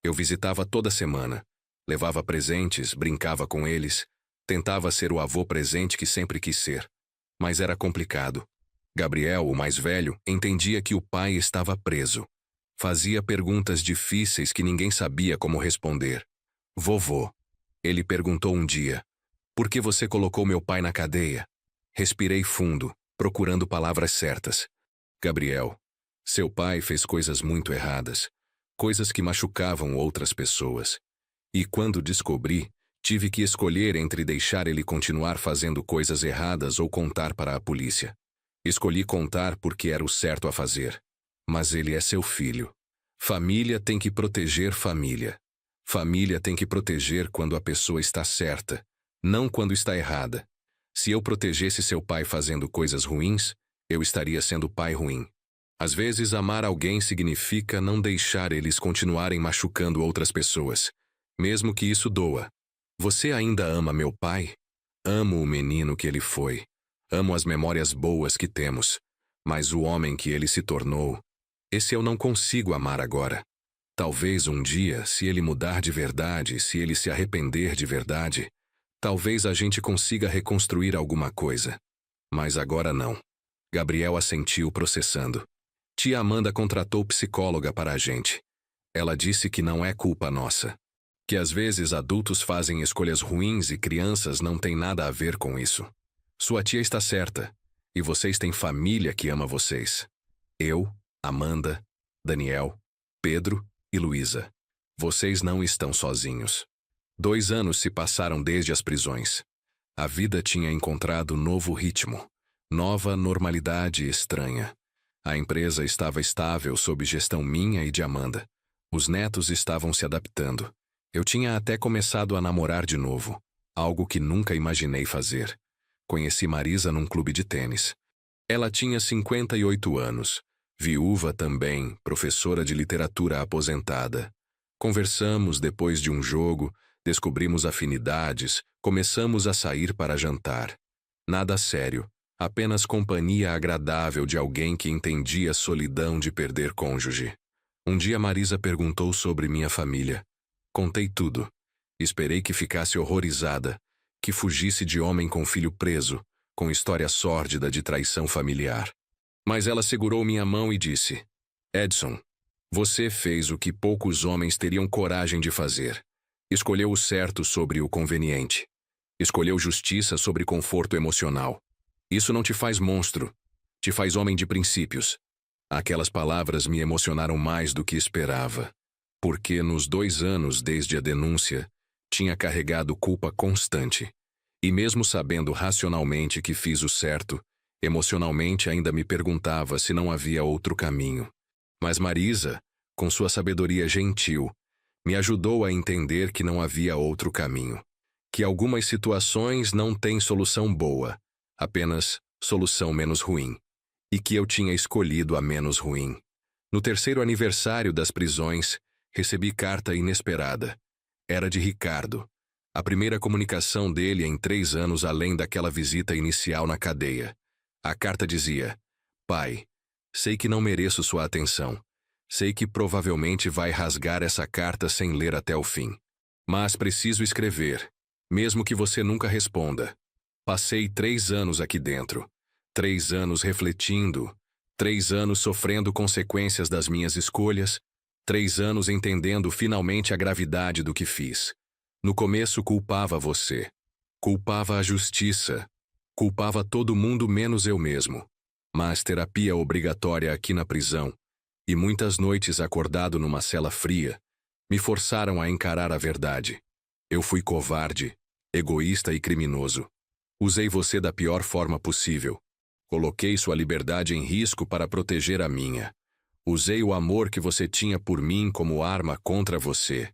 Eu visitava toda semana, levava presentes, brincava com eles, tentava ser o avô presente que sempre quis ser. Mas era complicado. Gabriel, o mais velho, entendia que o pai estava preso. Fazia perguntas difíceis que ninguém sabia como responder. Vovô, ele perguntou um dia, por que você colocou meu pai na cadeia? Respirei fundo, procurando palavras certas. Gabriel, seu pai fez coisas muito erradas, coisas que machucavam outras pessoas. E quando descobri, tive que escolher entre deixar ele continuar fazendo coisas erradas ou contar para a polícia. Escolhi contar porque era o certo a fazer. Mas ele é seu filho. Família tem que proteger família. Família tem que proteger quando a pessoa está certa, não quando está errada. Se eu protegesse seu pai fazendo coisas ruins, eu estaria sendo pai ruim. Às vezes, amar alguém significa não deixar eles continuarem machucando outras pessoas, mesmo que isso doa. Você ainda ama meu pai? Amo o menino que ele foi. Amo as memórias boas que temos. Mas o homem que ele se tornou, esse eu não consigo amar agora. Talvez um dia, se ele mudar de verdade, se ele se arrepender de verdade, talvez a gente consiga reconstruir alguma coisa. Mas agora não. Gabriel assentiu, processando. Tia Amanda contratou psicóloga para a gente. Ela disse que não é culpa nossa. Que às vezes adultos fazem escolhas ruins e crianças não têm nada a ver com isso. Sua tia está certa. E vocês têm família que ama vocês. Eu, Amanda, Daniel, Pedro e Luísa. Vocês não estão sozinhos. 2 anos se passaram desde as prisões. A vida tinha encontrado novo ritmo, nova normalidade estranha. A empresa estava estável sob gestão minha e de Amanda. Os netos estavam se adaptando. Eu tinha até começado a namorar de novo, algo que nunca imaginei fazer. Conheci Marisa num clube de tênis. Ela tinha 58 anos, viúva também, professora de literatura aposentada. Conversamos depois de um jogo, descobrimos afinidades, começamos a sair para jantar. Nada sério, apenas companhia agradável de alguém que entendia a solidão de perder cônjuge. Um dia Marisa perguntou sobre minha família. Contei tudo. Esperei que ficasse horrorizada, que fugisse de homem com filho preso, com história sórdida de traição familiar. Mas ela segurou minha mão e disse, Edson, você fez o que poucos homens teriam coragem de fazer. Escolheu o certo sobre o conveniente. Escolheu justiça sobre conforto emocional. Isso não te faz monstro, te faz homem de princípios. Aquelas palavras me emocionaram mais do que esperava, porque nos 2 anos desde a denúncia, tinha carregado culpa constante. E mesmo sabendo racionalmente que fiz o certo, emocionalmente ainda me perguntava se não havia outro caminho. Mas Marisa, com sua sabedoria gentil, me ajudou a entender que não havia outro caminho. Que algumas situações não têm solução boa, apenas solução menos ruim. E que eu tinha escolhido a menos ruim. No 3º aniversário das prisões, recebi carta inesperada. Era de Ricardo. A primeira comunicação dele em 3 anos além daquela visita inicial na cadeia. A carta dizia, Pai, sei que não mereço sua atenção. Sei que provavelmente vai rasgar essa carta sem ler até o fim. Mas preciso escrever, mesmo que você nunca responda. Passei 3 anos aqui dentro. 3 anos refletindo. 3 anos sofrendo consequências das minhas escolhas. 3 anos entendendo finalmente a gravidade do que fiz. No começo culpava você. Culpava a justiça. Culpava todo mundo menos eu mesmo. Mas terapia obrigatória aqui na prisão, e muitas noites acordado numa cela fria, me forçaram a encarar a verdade. Eu fui covarde, egoísta e criminoso. Usei você da pior forma possível. Coloquei sua liberdade em risco para proteger a minha. Usei o amor que você tinha por mim como arma contra você.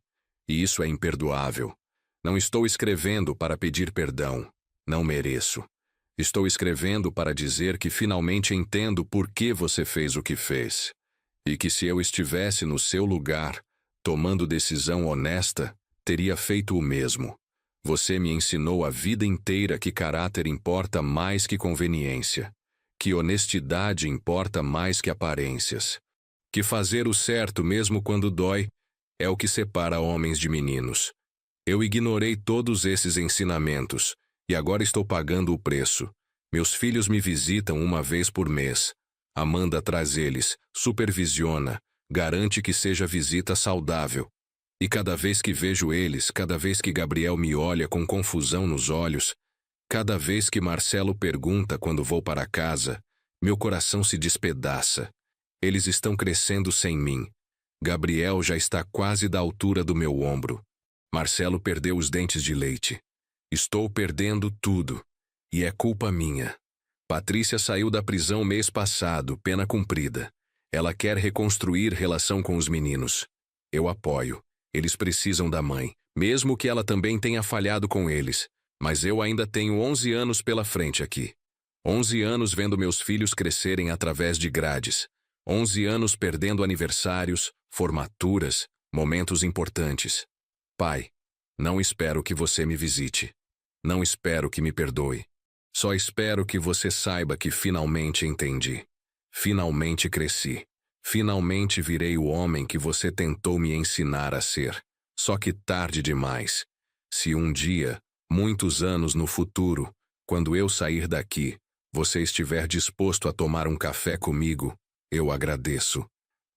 E isso é imperdoável. Não estou escrevendo para pedir perdão. Não mereço. Estou escrevendo para dizer que finalmente entendo por que você fez o que fez. E que se eu estivesse no seu lugar, tomando decisão honesta, teria feito o mesmo. Você me ensinou a vida inteira que caráter importa mais que conveniência, que honestidade importa mais que aparências, que fazer o certo mesmo quando dói é o que separa homens de meninos. Eu ignorei todos esses ensinamentos, e agora estou pagando o preço. Meus filhos me visitam uma vez por mês. Amanda traz eles, supervisiona, garante que seja visita saudável. E cada vez que vejo eles, cada vez que Gabriel me olha com confusão nos olhos, cada vez que Marcelo pergunta quando vou para casa, meu coração se despedaça. Eles estão crescendo sem mim. Gabriel já está quase da altura do meu ombro. Marcelo perdeu os dentes de leite. Estou perdendo tudo. E é culpa minha. Patrícia saiu da prisão mês passado, pena cumprida. Ela quer reconstruir relação com os meninos. Eu apoio. Eles precisam da mãe, mesmo que ela também tenha falhado com eles. Mas eu ainda tenho 11 anos pela frente aqui. 11 anos vendo meus filhos crescerem através de grades. 11 anos perdendo aniversários, formaturas, momentos importantes. Pai, não espero que você me visite. Não espero que me perdoe. Só espero que você saiba que finalmente entendi. Finalmente cresci. Finalmente virei o homem que você tentou me ensinar a ser. Só que tarde demais. Se um dia, muitos anos no futuro, quando eu sair daqui, você estiver disposto a tomar um café comigo, eu agradeço.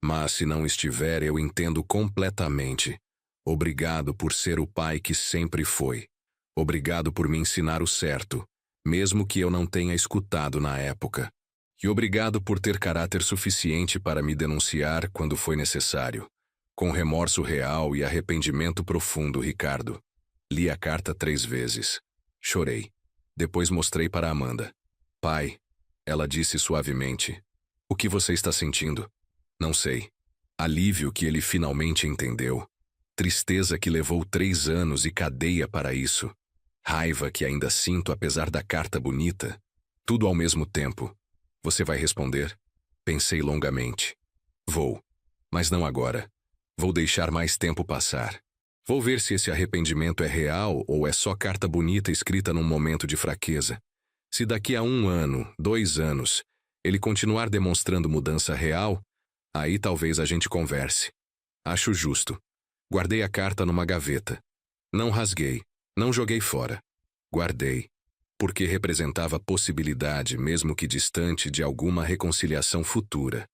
Mas se não estiver, eu entendo completamente. Obrigado por ser o pai que sempre foi. Obrigado por me ensinar o certo, mesmo que eu não tenha escutado na época. E obrigado por ter caráter suficiente para me denunciar quando foi necessário. Com remorso real e arrependimento profundo, Ricardo. Li a carta 3 vezes. Chorei. Depois mostrei para Amanda. Pai, ela disse suavemente. O que você está sentindo? Não sei. Alívio que ele finalmente entendeu. Tristeza que levou 3 anos e cadeia para isso. Raiva que ainda sinto apesar da carta bonita. Tudo ao mesmo tempo. Você vai responder? Pensei longamente. Vou. Mas não agora. Vou deixar mais tempo passar. Vou ver se esse arrependimento é real ou é só carta bonita escrita num momento de fraqueza. Se daqui a 1 ano, 2 anos, ele continuar demonstrando mudança real, aí talvez a gente converse. Acho justo. Guardei a carta numa gaveta. Não rasguei, não joguei fora. Guardei, porque representava possibilidade, mesmo que distante, de alguma reconciliação futura.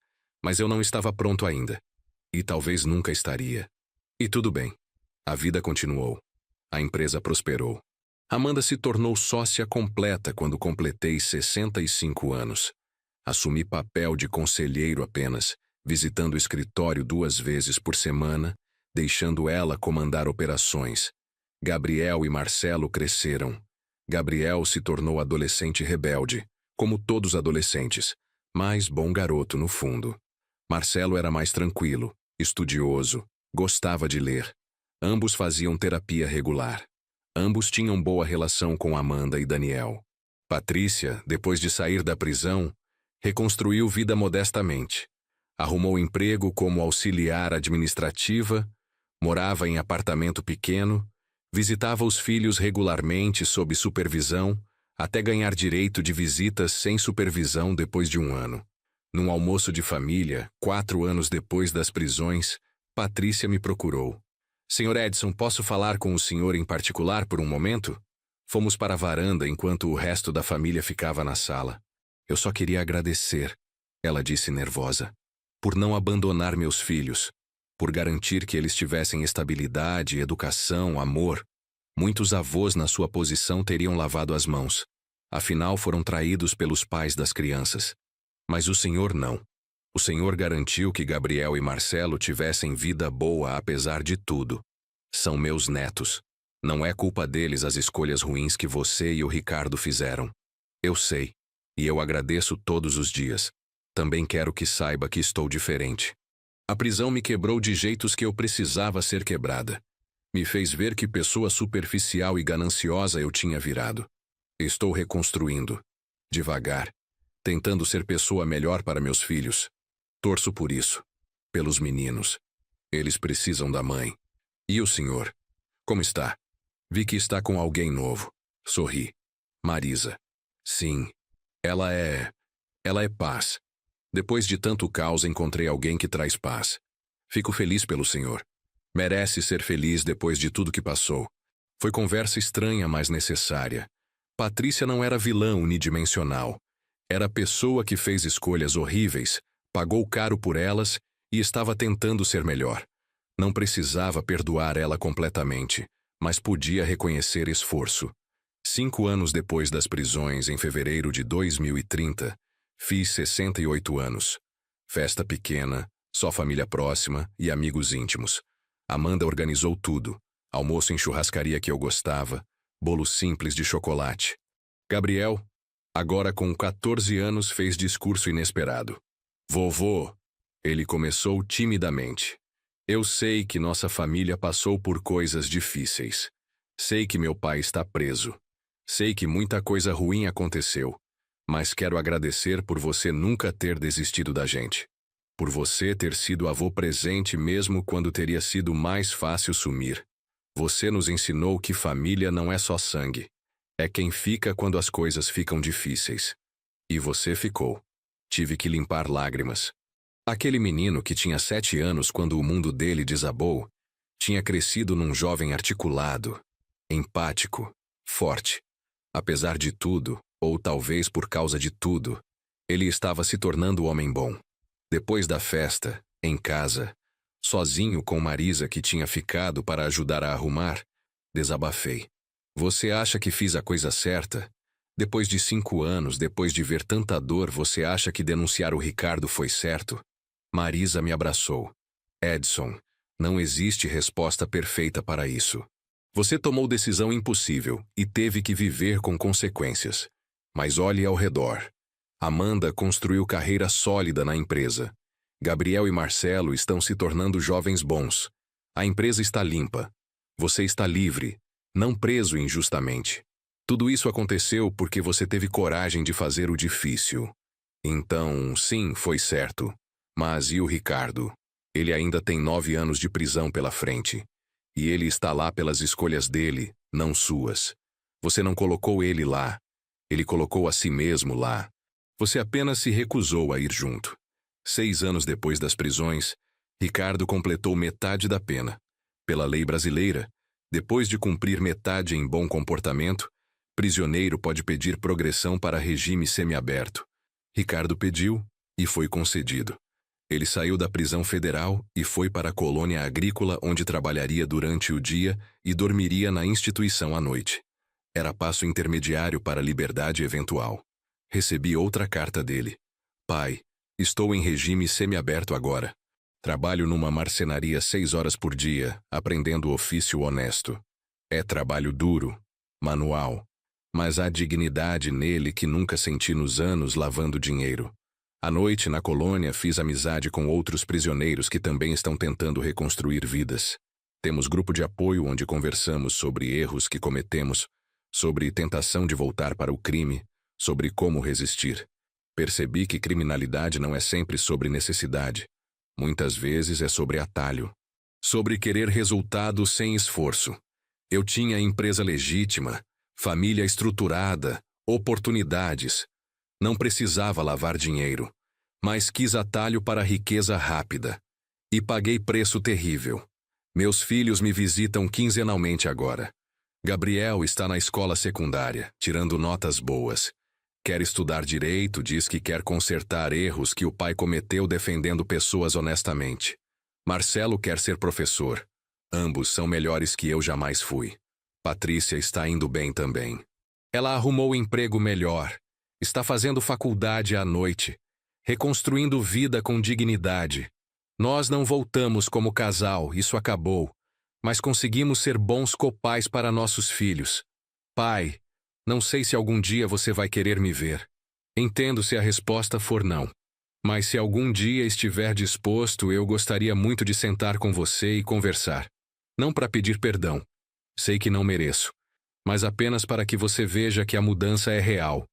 Mas eu não estava pronto ainda. E talvez nunca estaria. E tudo bem. A vida continuou. A empresa prosperou. Amanda se tornou sócia completa quando completei 65 anos. Assumi papel de conselheiro apenas, visitando o escritório 2 vezes por semana, deixando ela comandar operações. Gabriel e Marcelo cresceram. Gabriel se tornou adolescente rebelde, como todos adolescentes, mas bom garoto no fundo. Marcelo era mais tranquilo, estudioso, gostava de ler. Ambos faziam terapia regular. Ambos tinham boa relação com Amanda e Daniel. Patrícia, depois de sair da prisão, reconstruiu vida modestamente. Arrumou emprego como auxiliar administrativa, morava em apartamento pequeno, visitava os filhos regularmente sob supervisão, até ganhar direito de visitas sem supervisão depois de 1 ano. Num almoço de família, 4 anos depois das prisões, Patrícia me procurou. Sr. Edson, posso falar com o senhor em particular por um momento? Fomos para a varanda enquanto o resto da família ficava na sala. Eu só queria agradecer, ela disse nervosa, por não abandonar meus filhos, por garantir que eles tivessem estabilidade, educação, amor. Muitos avós na sua posição teriam lavado as mãos. Afinal, foram traídos pelos pais das crianças. Mas o senhor não. O senhor garantiu que Gabriel e Marcelo tivessem vida boa apesar de tudo. São meus netos. Não é culpa deles as escolhas ruins que você e o Ricardo fizeram. Eu sei. E eu agradeço todos os dias. Também quero que saiba que estou diferente. A prisão me quebrou de jeitos que eu precisava ser quebrada. Me fez ver que pessoa superficial e gananciosa eu tinha virado. Estou reconstruindo. Devagar. Tentando ser pessoa melhor para meus filhos. Torço por isso. Pelos meninos. Eles precisam da mãe. E o senhor? Como está? Vi que está com alguém novo. Sorri. Marisa. Sim. Ela é paz. Depois de tanto caos, encontrei alguém que traz paz. Fico feliz pelo senhor. Merece ser feliz depois de tudo que passou. Foi conversa estranha, mas necessária. Patrícia não era vilã unidimensional. Era a pessoa que fez escolhas horríveis, pagou caro por elas e estava tentando ser melhor. Não precisava perdoar ela completamente, mas podia reconhecer esforço. 5 anos depois das prisões, em fevereiro de 2030, fiz 68 anos. Festa pequena, só família próxima e amigos íntimos. Amanda organizou tudo. Almoço em churrascaria que eu gostava, bolo simples de chocolate. Gabriel, agora com 14 anos, fez discurso inesperado. Vovô, ele começou timidamente. Eu sei que nossa família passou por coisas difíceis. Sei que meu pai está preso. Sei que muita coisa ruim aconteceu. Mas quero agradecer por você nunca ter desistido da gente. Por você ter sido avô presente mesmo quando teria sido mais fácil sumir. Você nos ensinou que família não é só sangue. É quem fica quando as coisas ficam difíceis. E você ficou. Tive que limpar lágrimas. Aquele menino que tinha 7 anos quando o mundo dele desabou, tinha crescido num jovem articulado, empático, forte. Apesar de tudo, ou talvez por causa de tudo, ele estava se tornando homem bom. Depois da festa, em casa, sozinho com Marisa que tinha ficado para ajudar a arrumar, desabafei. Você acha que fiz a coisa certa? Depois de 5 anos, depois de ver tanta dor, você acha que denunciar o Ricardo foi certo? Marisa me abraçou. Edson, não existe resposta perfeita para isso. Você tomou decisão impossível e teve que viver com consequências. Mas olhe ao redor. Amanda construiu carreira sólida na empresa. Gabriel e Marcelo estão se tornando jovens bons. A empresa está limpa. Você está livre, não preso injustamente. Tudo isso aconteceu porque você teve coragem de fazer o difícil. Então, sim, foi certo. Mas e o Ricardo? Ele ainda tem 9 anos de prisão pela frente. E ele está lá pelas escolhas dele, não suas. Você não colocou ele lá. Ele colocou a si mesmo lá. Você apenas se recusou a ir junto. 6 anos depois das prisões, Ricardo completou metade da pena. Pela lei brasileira, depois de cumprir metade em bom comportamento, prisioneiro pode pedir progressão para regime semiaberto. Ricardo pediu e foi concedido. Ele saiu da prisão federal e foi para a colônia agrícola onde trabalharia durante o dia e dormiria na instituição à noite. Era passo intermediário para a liberdade eventual. Recebi outra carta dele. Pai, estou em regime semiaberto agora. Trabalho numa marcenaria 6 horas por dia, aprendendo ofício honesto. É trabalho duro, manual, mas há dignidade nele que nunca senti nos anos lavando dinheiro. À noite, na colônia, fiz amizade com outros prisioneiros que também estão tentando reconstruir vidas. Temos grupo de apoio onde conversamos sobre erros que cometemos, sobre tentação de voltar para o crime, sobre como resistir. Percebi que criminalidade não é sempre sobre necessidade. Muitas vezes é sobre atalho. Sobre querer resultados sem esforço. Eu tinha empresa legítima, família estruturada, oportunidades. Não precisava lavar dinheiro, mas quis atalho para a riqueza rápida. E paguei preço terrível. Meus filhos me visitam quinzenalmente agora. Gabriel está na escola secundária, tirando notas boas. Quer estudar direito, diz que quer consertar erros que o pai cometeu defendendo pessoas honestamente. Marcelo quer ser professor. Ambos são melhores que eu jamais fui. Patrícia está indo bem também. Ela arrumou emprego melhor. Está fazendo faculdade à noite, reconstruindo vida com dignidade. Nós não voltamos como casal, isso acabou, mas conseguimos ser bons copais para nossos filhos. Pai, não sei se algum dia você vai querer me ver. Entendo se a resposta for não. Mas se algum dia estiver disposto, eu gostaria muito de sentar com você e conversar. Não para pedir perdão. Sei que não mereço. Mas apenas para que você veja que a mudança é real.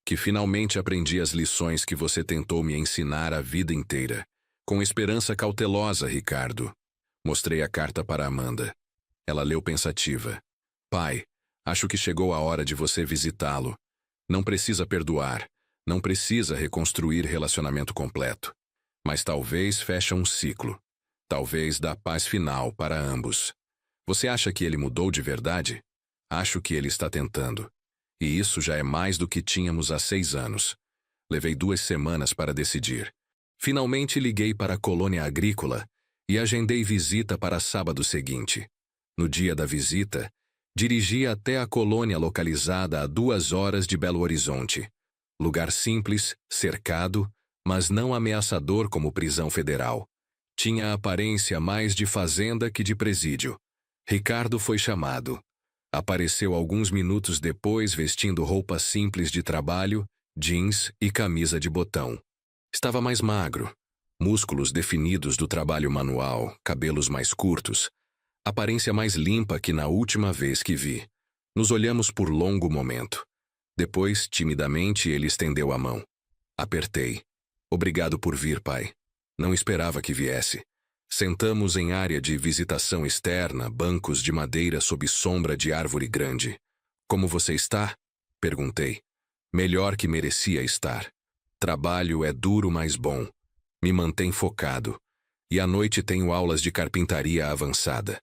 Que finalmente aprendi as lições que você tentou me ensinar a vida inteira. Com esperança cautelosa, Ricardo. Mostrei a carta para Amanda. Ela leu pensativa. Pai, acho que chegou a hora de você visitá-lo. Não precisa perdoar, não precisa reconstruir relacionamento completo. Mas talvez feche um ciclo. Talvez dá paz final para ambos. Você acha que ele mudou de verdade? Acho que ele está tentando. E isso já é mais do que tínhamos há 6 anos. Levei 2 semanas para decidir. Finalmente liguei para a colônia agrícola e agendei visita para sábado seguinte. No dia da visita, dirigi até a colônia localizada a 2 horas de Belo Horizonte. Lugar simples, cercado, mas não ameaçador como prisão federal. Tinha a aparência mais de fazenda que de presídio. Ricardo foi chamado. Apareceu alguns minutos depois vestindo roupa simples de trabalho, jeans e camisa de botão. Estava mais magro, músculos definidos do trabalho manual, cabelos mais curtos, aparência mais limpa que na última vez que vi. Nos olhamos por longo momento. Depois, timidamente, ele estendeu a mão. Apertei. Obrigado por vir, pai. Não esperava que viesse. Sentamos em área de visitação externa, bancos de madeira sob sombra de árvore grande. Como você está? Perguntei. Melhor que merecia estar. Trabalho é duro, mas bom. Me mantém focado. E à noite tenho aulas de carpintaria avançada.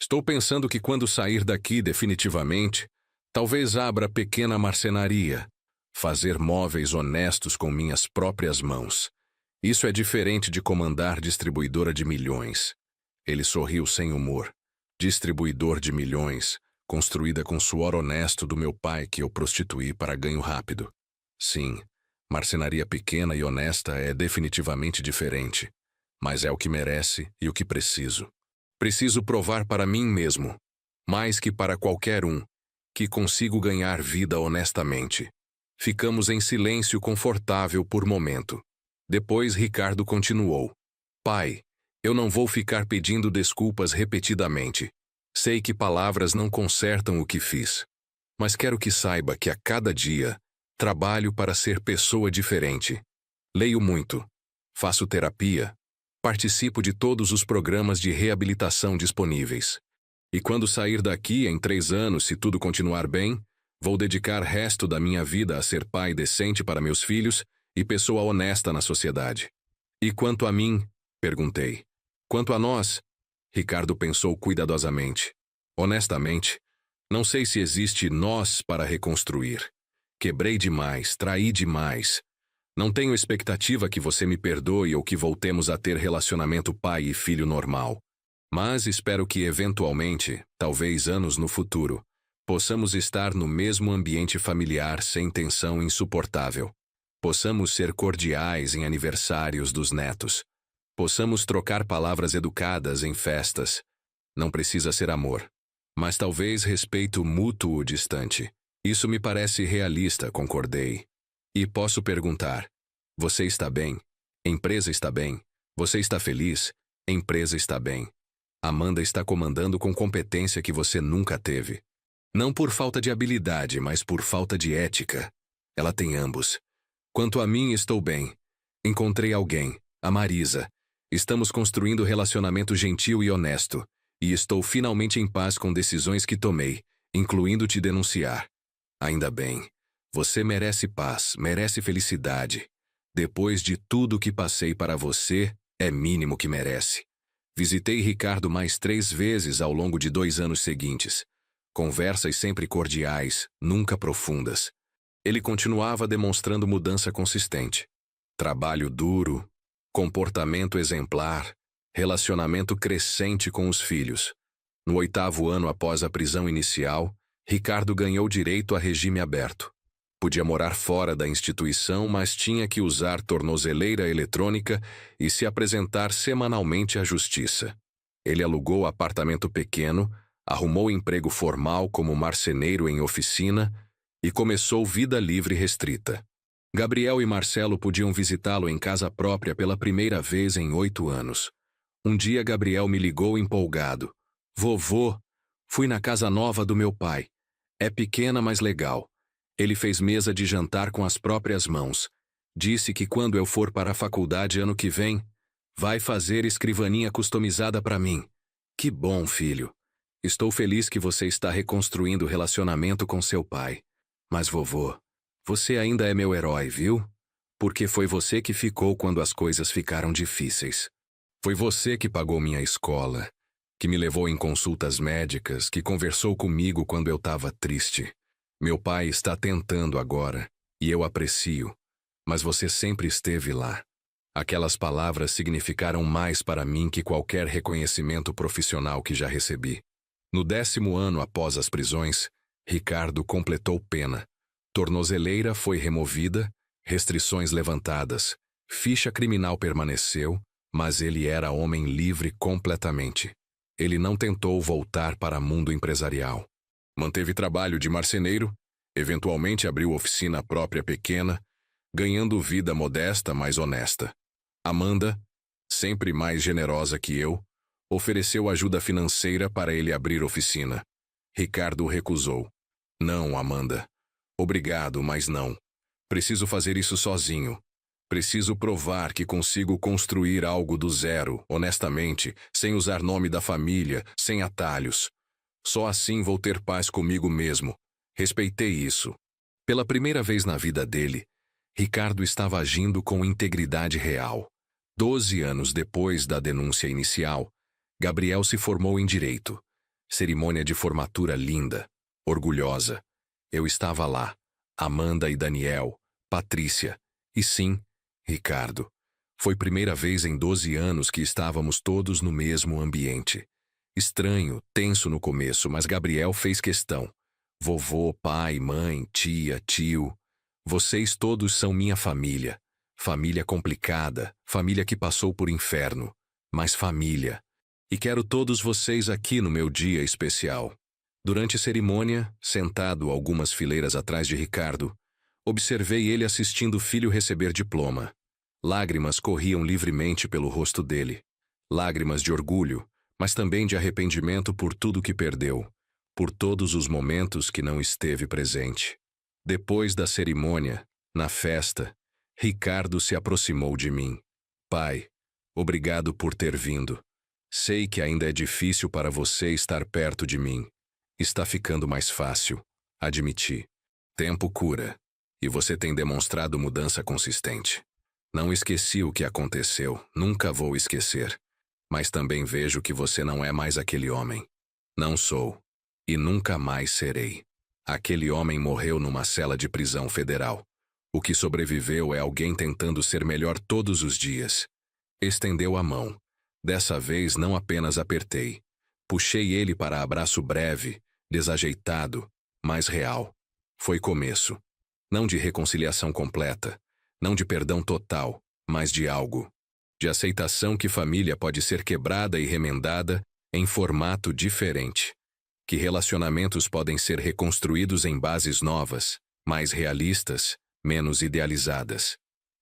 Estou pensando que quando sair daqui definitivamente, talvez abra pequena marcenaria. Fazer móveis honestos com minhas próprias mãos. Isso é diferente de comandar distribuidora de milhões. Ele sorriu sem humor. Distribuidor de milhões, construída com suor honesto do meu pai que eu prostituí para ganho rápido. Sim, marcenaria pequena e honesta é definitivamente diferente. Mas é o que merece e o que preciso. Preciso provar para mim mesmo, mais que para qualquer um, que consigo ganhar vida honestamente. Ficamos em silêncio confortável por momento. Depois Ricardo continuou. Pai, eu não vou ficar pedindo desculpas repetidamente. Sei que palavras não consertam o que fiz. Mas quero que saiba que a cada dia, trabalho para ser pessoa diferente. Leio muito. Faço terapia. Participo de todos os programas de reabilitação disponíveis. E quando sair daqui em 3 anos, se tudo continuar bem, vou dedicar o resto da minha vida a ser pai decente para meus filhos e pessoa honesta na sociedade. E quanto a mim? Perguntei. Quanto a nós? Ricardo pensou cuidadosamente. Honestamente, não sei se existe nós para reconstruir. Quebrei demais, traí demais. Não tenho expectativa que você me perdoe ou que voltemos a ter relacionamento pai e filho normal. Mas espero que eventualmente, talvez anos no futuro, possamos estar no mesmo ambiente familiar sem tensão insuportável. Possamos ser cordiais em aniversários dos netos. Possamos trocar palavras educadas em festas. Não precisa ser amor. Mas talvez respeito mútuo distante. Isso me parece realista, concordei. E posso perguntar, você está bem? Empresa está bem? Você está feliz? Empresa está bem. Amanda está comandando com competência que você nunca teve. Não por falta de habilidade, mas por falta de ética. Ela tem ambos. Quanto a mim, estou bem. Encontrei alguém, a Marisa. Estamos construindo relacionamento gentil e honesto. E estou finalmente em paz com decisões que tomei, incluindo te denunciar. Ainda bem. Você merece paz, merece felicidade. Depois de tudo que passei para você, é mínimo que merece. Visitei Ricardo mais 3 vezes ao longo de 2 anos seguintes. Conversas sempre cordiais, nunca profundas. Ele continuava demonstrando mudança consistente. Trabalho duro, comportamento exemplar, relacionamento crescente com os filhos. No 8º ano após a prisão inicial, Ricardo ganhou direito a regime aberto. Podia morar fora da instituição, mas tinha que usar tornozeleira eletrônica e se apresentar semanalmente à justiça. Ele alugou apartamento pequeno, arrumou emprego formal como marceneiro em oficina e começou vida livre restrita. Gabriel e Marcelo podiam visitá-lo em casa própria pela primeira vez em 8 anos. Um dia Gabriel me ligou empolgado. Vovô, fui na casa nova do meu pai. É pequena, mas legal. Ele fez mesa de jantar com as próprias mãos. Disse que quando eu for para a faculdade ano que vem, vai fazer escrivaninha customizada para mim. Que bom, filho. Estou feliz que você está reconstruindo o relacionamento com seu pai. Mas, vovô, você ainda é meu herói, viu? Porque foi você que ficou quando as coisas ficaram difíceis. Foi você que pagou minha escola, que me levou em consultas médicas, que conversou comigo quando eu estava triste. Meu pai está tentando agora, e eu aprecio, mas você sempre esteve lá. Aquelas palavras significaram mais para mim que qualquer reconhecimento profissional que já recebi. No 10º ano após as prisões, Ricardo completou pena. Tornozeleira foi removida, restrições levantadas, ficha criminal permaneceu, mas ele era homem livre completamente. Ele não tentou voltar para o mundo empresarial. Manteve trabalho de marceneiro, eventualmente abriu oficina própria pequena, ganhando vida modesta, mas honesta. Amanda, sempre mais generosa que eu, ofereceu ajuda financeira para ele abrir oficina. Ricardo recusou. Não, Amanda. Obrigado, mas não. Preciso fazer isso sozinho. Preciso provar que consigo construir algo do zero, honestamente, sem usar nome da família, sem atalhos. Só assim vou ter paz comigo mesmo. Respeitei isso. Pela primeira vez na vida dele, Ricardo estava agindo com integridade real. 12 anos depois da denúncia inicial, Gabriel se formou em Direito. Cerimônia de formatura linda, orgulhosa. Eu estava lá. Amanda e Daniel, Patrícia, e sim, Ricardo. Foi primeira vez em 12 anos que estávamos todos no mesmo ambiente. Estranho, tenso no começo, mas Gabriel fez questão. Vovô, pai, mãe, tia, tio. Vocês todos são minha família. Família complicada, família que passou por inferno, mas família. E quero todos vocês aqui no meu dia especial. Durante a cerimônia, sentado algumas fileiras atrás de Ricardo, observei ele assistindo o filho receber diploma. Lágrimas corriam livremente pelo rosto dele. Lágrimas de orgulho, mas também de arrependimento por tudo que perdeu, por todos os momentos que não esteve presente. Depois da cerimônia, na festa, Ricardo se aproximou de mim. Pai, obrigado por ter vindo. Sei que ainda é difícil para você estar perto de mim. Está ficando mais fácil, admiti. Tempo cura, e você tem demonstrado mudança consistente. Não esqueci o que aconteceu, nunca vou esquecer. Mas também vejo que você não é mais aquele homem. Não sou, e nunca mais serei. Aquele homem morreu numa cela de prisão federal. O que sobreviveu é alguém tentando ser melhor todos os dias. Estendeu a mão. Dessa vez não apenas apertei. Puxei ele para abraço breve, desajeitado, mas real. Foi começo. Não de reconciliação completa, não de perdão total, mas de algo. De aceitação que família pode ser quebrada e remendada em formato diferente. Que relacionamentos podem ser reconstruídos em bases novas, mais realistas, menos idealizadas.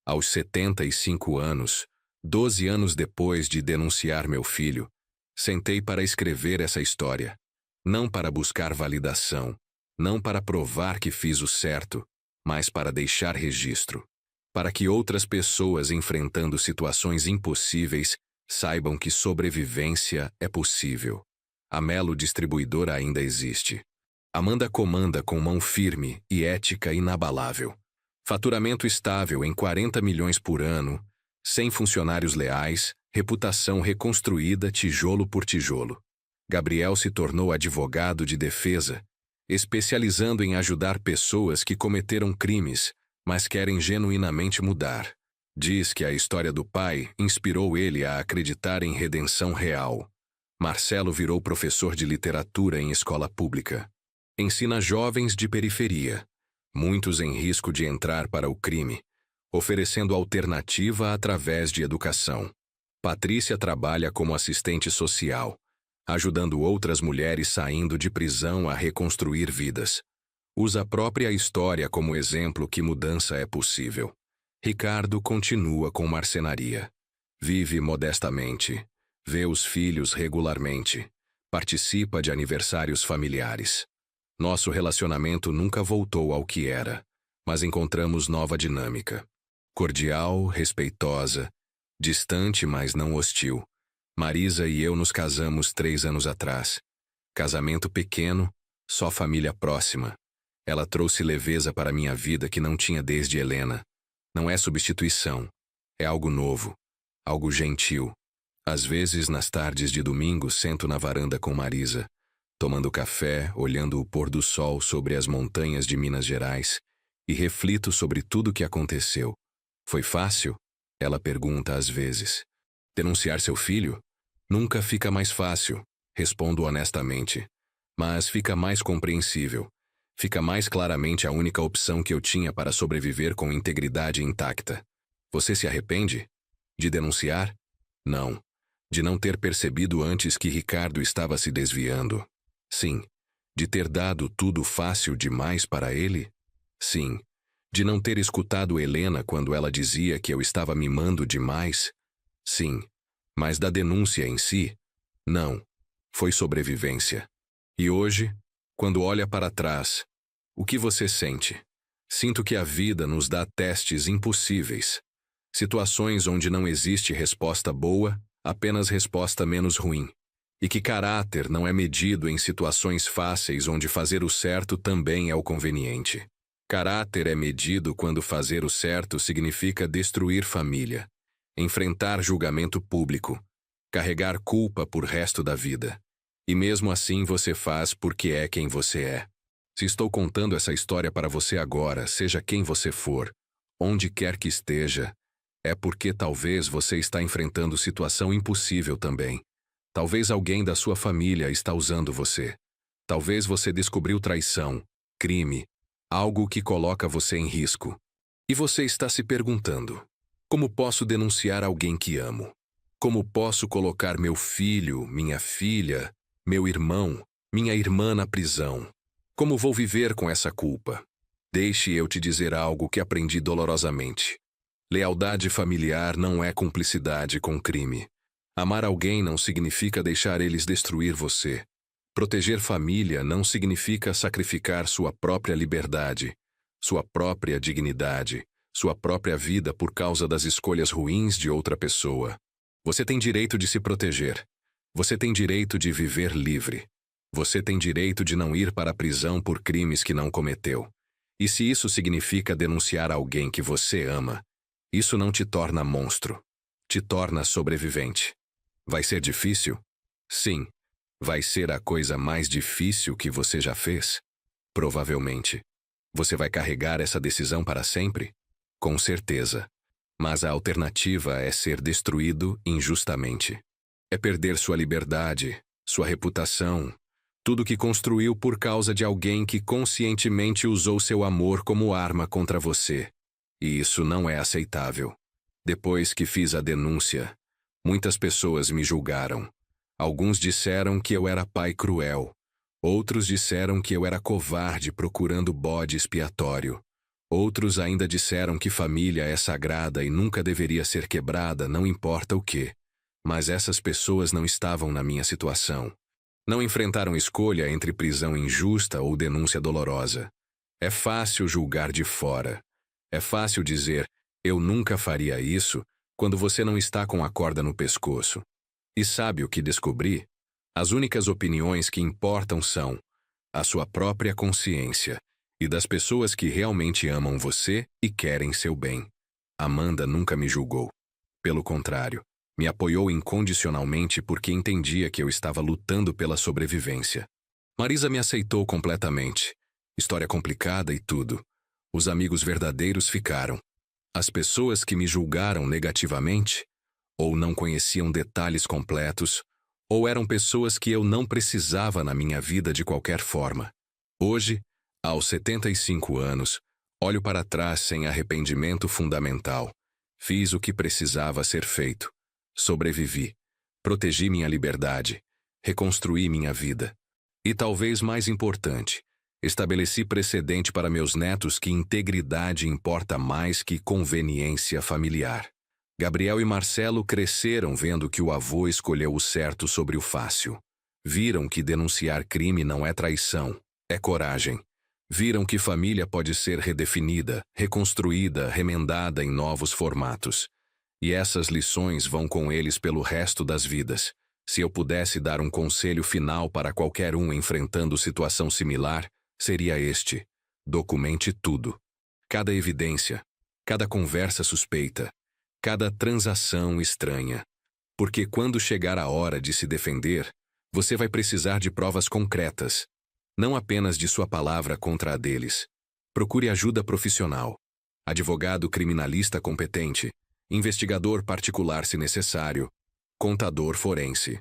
Aos 75 anos, 12 anos depois de denunciar meu filho, sentei para escrever essa história. Não para buscar validação, não para provar que fiz o certo, mas para deixar registro. Para que outras pessoas enfrentando situações impossíveis saibam que sobrevivência é possível. A Melo Distribuidora ainda existe. Amanda comanda com mão firme e ética inabalável. Faturamento estável em 40 milhões por ano, sem funcionários leais, reputação reconstruída tijolo por tijolo. Gabriel se tornou advogado de defesa, especializando em ajudar pessoas que cometeram crimes, mas querem genuinamente mudar. Diz que a história do pai inspirou ele a acreditar em redenção real. Marcelo virou professor de literatura em escola pública. Ensina jovens de periferia, muitos em risco de entrar para o crime, oferecendo alternativa através de educação. Patrícia trabalha como assistente social, ajudando outras mulheres saindo de prisão a reconstruir vidas. Usa a própria história como exemplo que mudança é possível. Ricardo continua com marcenaria. Vive modestamente, vê os filhos regularmente, participa de aniversários familiares. Nosso relacionamento nunca voltou ao que era, mas encontramos nova dinâmica. Cordial, respeitosa, distante, mas não hostil. Marisa e eu nos casamos 3 anos atrás. Casamento pequeno, só família próxima. Ela trouxe leveza para minha vida que não tinha desde Helena. Não é substituição. É algo novo. Algo gentil. Às vezes, nas tardes de domingo, sento na varanda com Marisa, tomando café, olhando o pôr do sol sobre as montanhas de Minas Gerais, e reflito sobre tudo o que aconteceu. Foi fácil? Ela pergunta às vezes. Denunciar seu filho? Nunca fica mais fácil, respondo honestamente. Mas fica mais compreensível. Fica mais claramente a única opção que eu tinha para sobreviver com integridade intacta. Você se arrepende? De denunciar? Não. De não ter percebido antes que Ricardo estava se desviando? Sim. De ter dado tudo fácil demais para ele? Sim. De não ter escutado Helena quando ela dizia que eu estava mimando demais? Sim. Mas da denúncia em si? Não. Foi sobrevivência. E hoje, quando olha para trás, o que você sente? Sinto que a vida nos dá testes impossíveis. Situações onde não existe resposta boa, apenas resposta menos ruim. E que caráter não é medido em situações fáceis onde fazer o certo também é o conveniente. Caráter é medido quando fazer o certo significa destruir família, enfrentar julgamento público, carregar culpa por resto da vida. E mesmo assim você faz porque é quem você é. Se estou contando essa história para você agora, seja quem você for, onde quer que esteja, é porque talvez você está enfrentando situação impossível também. Talvez alguém da sua família está usando você. Talvez você descobriu traição, crime, algo que coloca você em risco. E você está se perguntando: como posso denunciar alguém que amo? Como posso colocar meu filho, minha filha, meu irmão, minha irmã na prisão? Como vou viver com essa culpa? Deixe eu te dizer algo que aprendi dolorosamente. Lealdade familiar não é cumplicidade com crime. Amar alguém não significa deixar eles destruir você. Proteger família não significa sacrificar sua própria liberdade, sua própria dignidade, sua própria vida por causa das escolhas ruins de outra pessoa. Você tem direito de se proteger. Você tem direito de viver livre. Você tem direito de não ir para a prisão por crimes que não cometeu. E se isso significa denunciar alguém que você ama, isso não te torna monstro. Te torna sobrevivente. Vai ser difícil? Sim. Vai ser a coisa mais difícil que você já fez? Provavelmente. Você vai carregar essa decisão para sempre? Com certeza. Mas a alternativa é ser destruído injustamente. É perder sua liberdade, sua reputação, tudo que construiu por causa de alguém que conscientemente usou seu amor como arma contra você. E isso não é aceitável. Depois que fiz a denúncia, muitas pessoas me julgaram. Alguns disseram que eu era pai cruel. Outros disseram que eu era covarde procurando bode expiatório. Outros ainda disseram que família é sagrada e nunca deveria ser quebrada, não importa o quê. Mas essas pessoas não estavam na minha situação. Não enfrentaram escolha entre prisão injusta ou denúncia dolorosa. É fácil julgar de fora. É fácil dizer, eu nunca faria isso, quando você não está com a corda no pescoço. E sabe o que descobri? As únicas opiniões que importam são a sua própria consciência e das pessoas que realmente amam você e querem seu bem. Amanda nunca me julgou. Pelo contrário, me apoiou incondicionalmente porque entendia que eu estava lutando pela sobrevivência. Marisa me aceitou completamente. História complicada e tudo. Os amigos verdadeiros ficaram. As pessoas que me julgaram negativamente, ou não conheciam detalhes completos, ou eram pessoas que eu não precisava na minha vida de qualquer forma. Hoje, aos 75 anos, olho para trás sem arrependimento fundamental. Fiz o que precisava ser feito. Sobrevivi. Protegi minha liberdade. Reconstruí minha vida. E talvez mais importante, estabeleci precedente para meus netos que integridade importa mais que conveniência familiar. Gabriel e Marcelo cresceram vendo que o avô escolheu o certo sobre o fácil. Viram que denunciar crime não é traição, é coragem. Viram que família pode ser redefinida, reconstruída, remendada em novos formatos. E essas lições vão com eles pelo resto das vidas. Se eu pudesse dar um conselho final para qualquer um enfrentando situação similar, seria este: documente tudo. Cada evidência, cada conversa suspeita, cada transação estranha. Porque quando chegar a hora de se defender, você vai precisar de provas concretas, não apenas de sua palavra contra a deles. Procure ajuda profissional. Advogado criminalista competente, investigador particular se necessário, contador forense.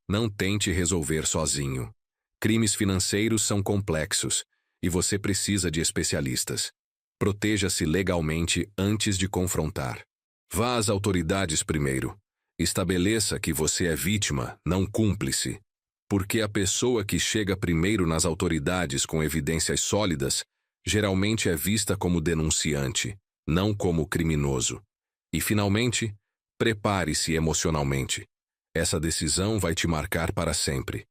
Não tente resolver sozinho. Crimes financeiros são complexos e você precisa de especialistas. Proteja-se legalmente antes de confrontar. Vá às autoridades primeiro. Estabeleça que você é vítima, não cúmplice. Porque a pessoa que chega primeiro nas autoridades com evidências sólidas geralmente é vista como denunciante, não como criminoso. E, finalmente, prepare-se emocionalmente. Essa decisão vai te marcar para sempre.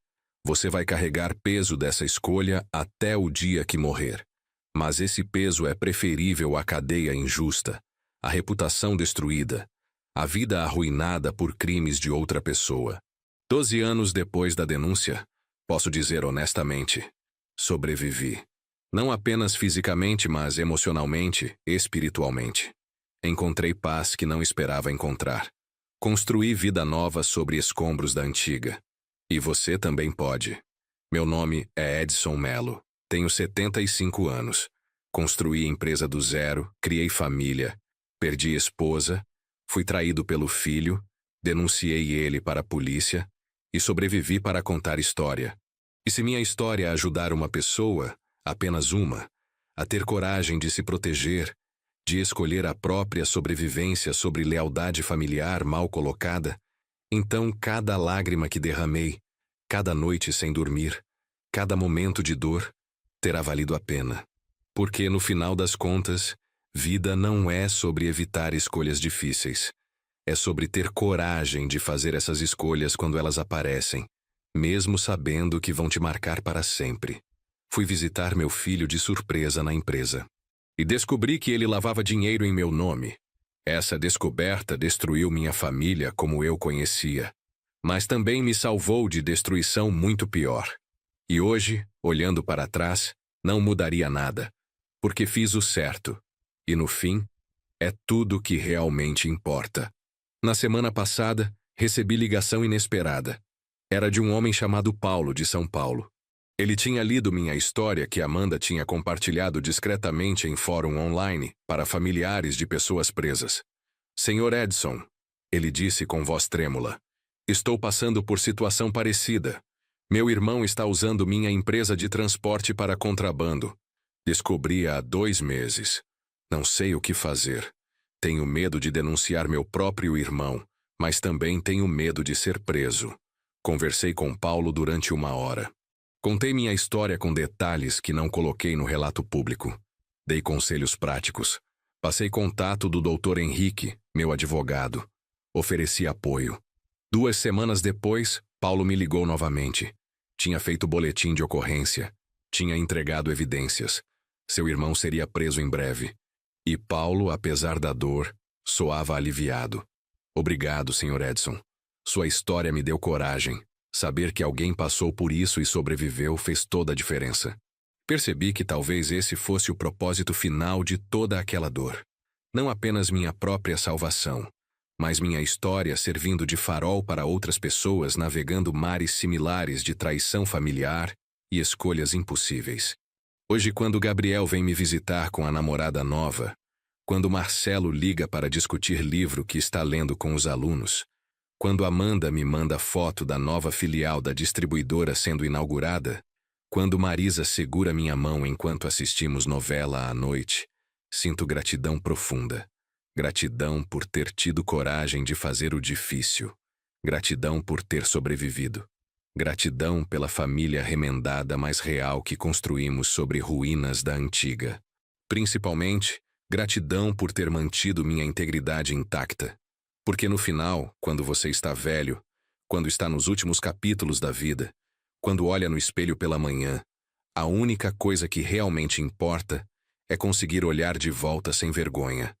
Você vai carregar peso dessa escolha até o dia que morrer. Mas esse peso é preferível à cadeia injusta, à reputação destruída, à vida arruinada por crimes de outra pessoa. 12 anos depois da denúncia, posso dizer honestamente, sobrevivi. Não apenas fisicamente, mas emocionalmente, espiritualmente. Encontrei paz que não esperava encontrar. Construí vida nova sobre escombros da antiga. E você também pode. Meu nome é Edson Mello. Tenho 75 anos. Construí empresa do zero, criei família, perdi esposa, fui traído pelo filho, denunciei ele para a polícia e sobrevivi para contar história. E se minha história ajudar uma pessoa, apenas uma, a ter coragem de se proteger, de escolher a própria sobrevivência sobre lealdade familiar mal colocada, então cada lágrima que derramei, cada noite sem dormir, cada momento de dor, terá valido a pena. Porque, no final das contas, vida não é sobre evitar escolhas difíceis. É sobre ter coragem de fazer essas escolhas quando elas aparecem, mesmo sabendo que vão te marcar para sempre. Fui visitar meu filho de surpresa na empresa. E descobri que ele lavava dinheiro em meu nome. Essa descoberta destruiu minha família como eu conhecia, mas também me salvou de destruição muito pior. E hoje, olhando para trás, não mudaria nada, porque fiz o certo. E no fim, é tudo que realmente importa. Na semana passada, recebi ligação inesperada. Era de um homem chamado Paulo, de São Paulo. Ele tinha lido minha história que Amanda tinha compartilhado discretamente em fórum online para familiares de pessoas presas. Senhor Edson, ele disse com voz trêmula, estou passando por situação parecida. Meu irmão está usando minha empresa de transporte para contrabando. Descobri há 2 meses. Não sei o que fazer. Tenho medo de denunciar meu próprio irmão, mas também tenho medo de ser preso. Conversei com Paulo durante 1 hora. Contei minha história com detalhes que não coloquei no relato público. Dei conselhos práticos. Passei contato do Dr. Henrique, meu advogado. Ofereci apoio. 2 semanas depois, Paulo me ligou novamente. Tinha feito boletim de ocorrência. Tinha entregado evidências. Seu irmão seria preso em breve. E Paulo, apesar da dor, soava aliviado. Obrigado, Sr. Edson. Sua história me deu coragem. Saber que alguém passou por isso e sobreviveu fez toda a diferença. Percebi que talvez esse fosse o propósito final de toda aquela dor. Não apenas minha própria salvação, mas minha história servindo de farol para outras pessoas navegando mares similares de traição familiar e escolhas impossíveis. Hoje, quando Gabriel vem me visitar com a namorada nova, quando Marcelo liga para discutir livro que está lendo com os alunos, quando Amanda me manda foto da nova filial da distribuidora sendo inaugurada, quando Marisa segura minha mão enquanto assistimos novela à noite, sinto gratidão profunda. Gratidão por ter tido coragem de fazer o difícil. Gratidão por ter sobrevivido. Gratidão pela família remendada mais real que construímos sobre ruínas da antiga. Principalmente, gratidão por ter mantido minha integridade intacta. Porque no final, quando você está velho, quando está nos últimos capítulos da vida, quando olha no espelho pela manhã, a única coisa que realmente importa é conseguir olhar de volta sem vergonha.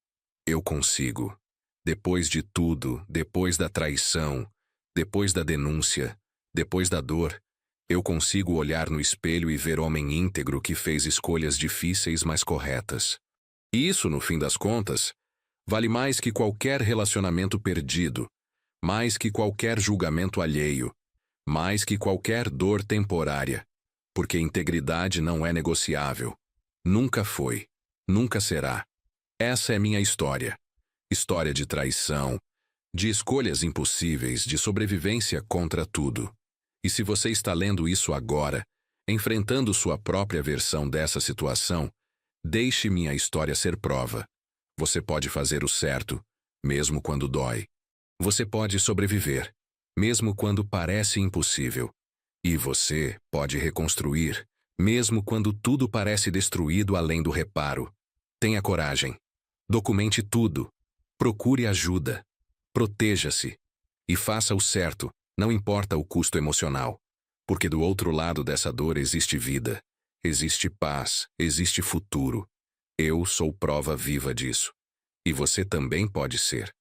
Eu consigo. Depois de tudo, depois da traição, Depois da denúncia, depois da dor, eu consigo olhar no espelho e ver homem íntegro que fez escolhas difíceis, mas corretas. E isso, no fim das contas, vale mais que qualquer relacionamento perdido, mais que qualquer julgamento alheio, mais que qualquer dor temporária, porque integridade não é negociável. Nunca foi, nunca será. Essa é minha história. História de traição, de escolhas impossíveis, de sobrevivência contra tudo. E se você está lendo isso agora, enfrentando sua própria versão dessa situação, deixe minha história ser prova. Você pode fazer o certo, mesmo quando dói. Você pode sobreviver, mesmo quando parece impossível. E você pode reconstruir, mesmo quando tudo parece destruído além do reparo. Tenha coragem. Documente tudo. Procure ajuda. Proteja-se. E faça o certo, não importa o custo emocional. Porque do outro lado dessa dor existe vida, existe paz, existe futuro. Eu sou prova viva disso. E você também pode ser.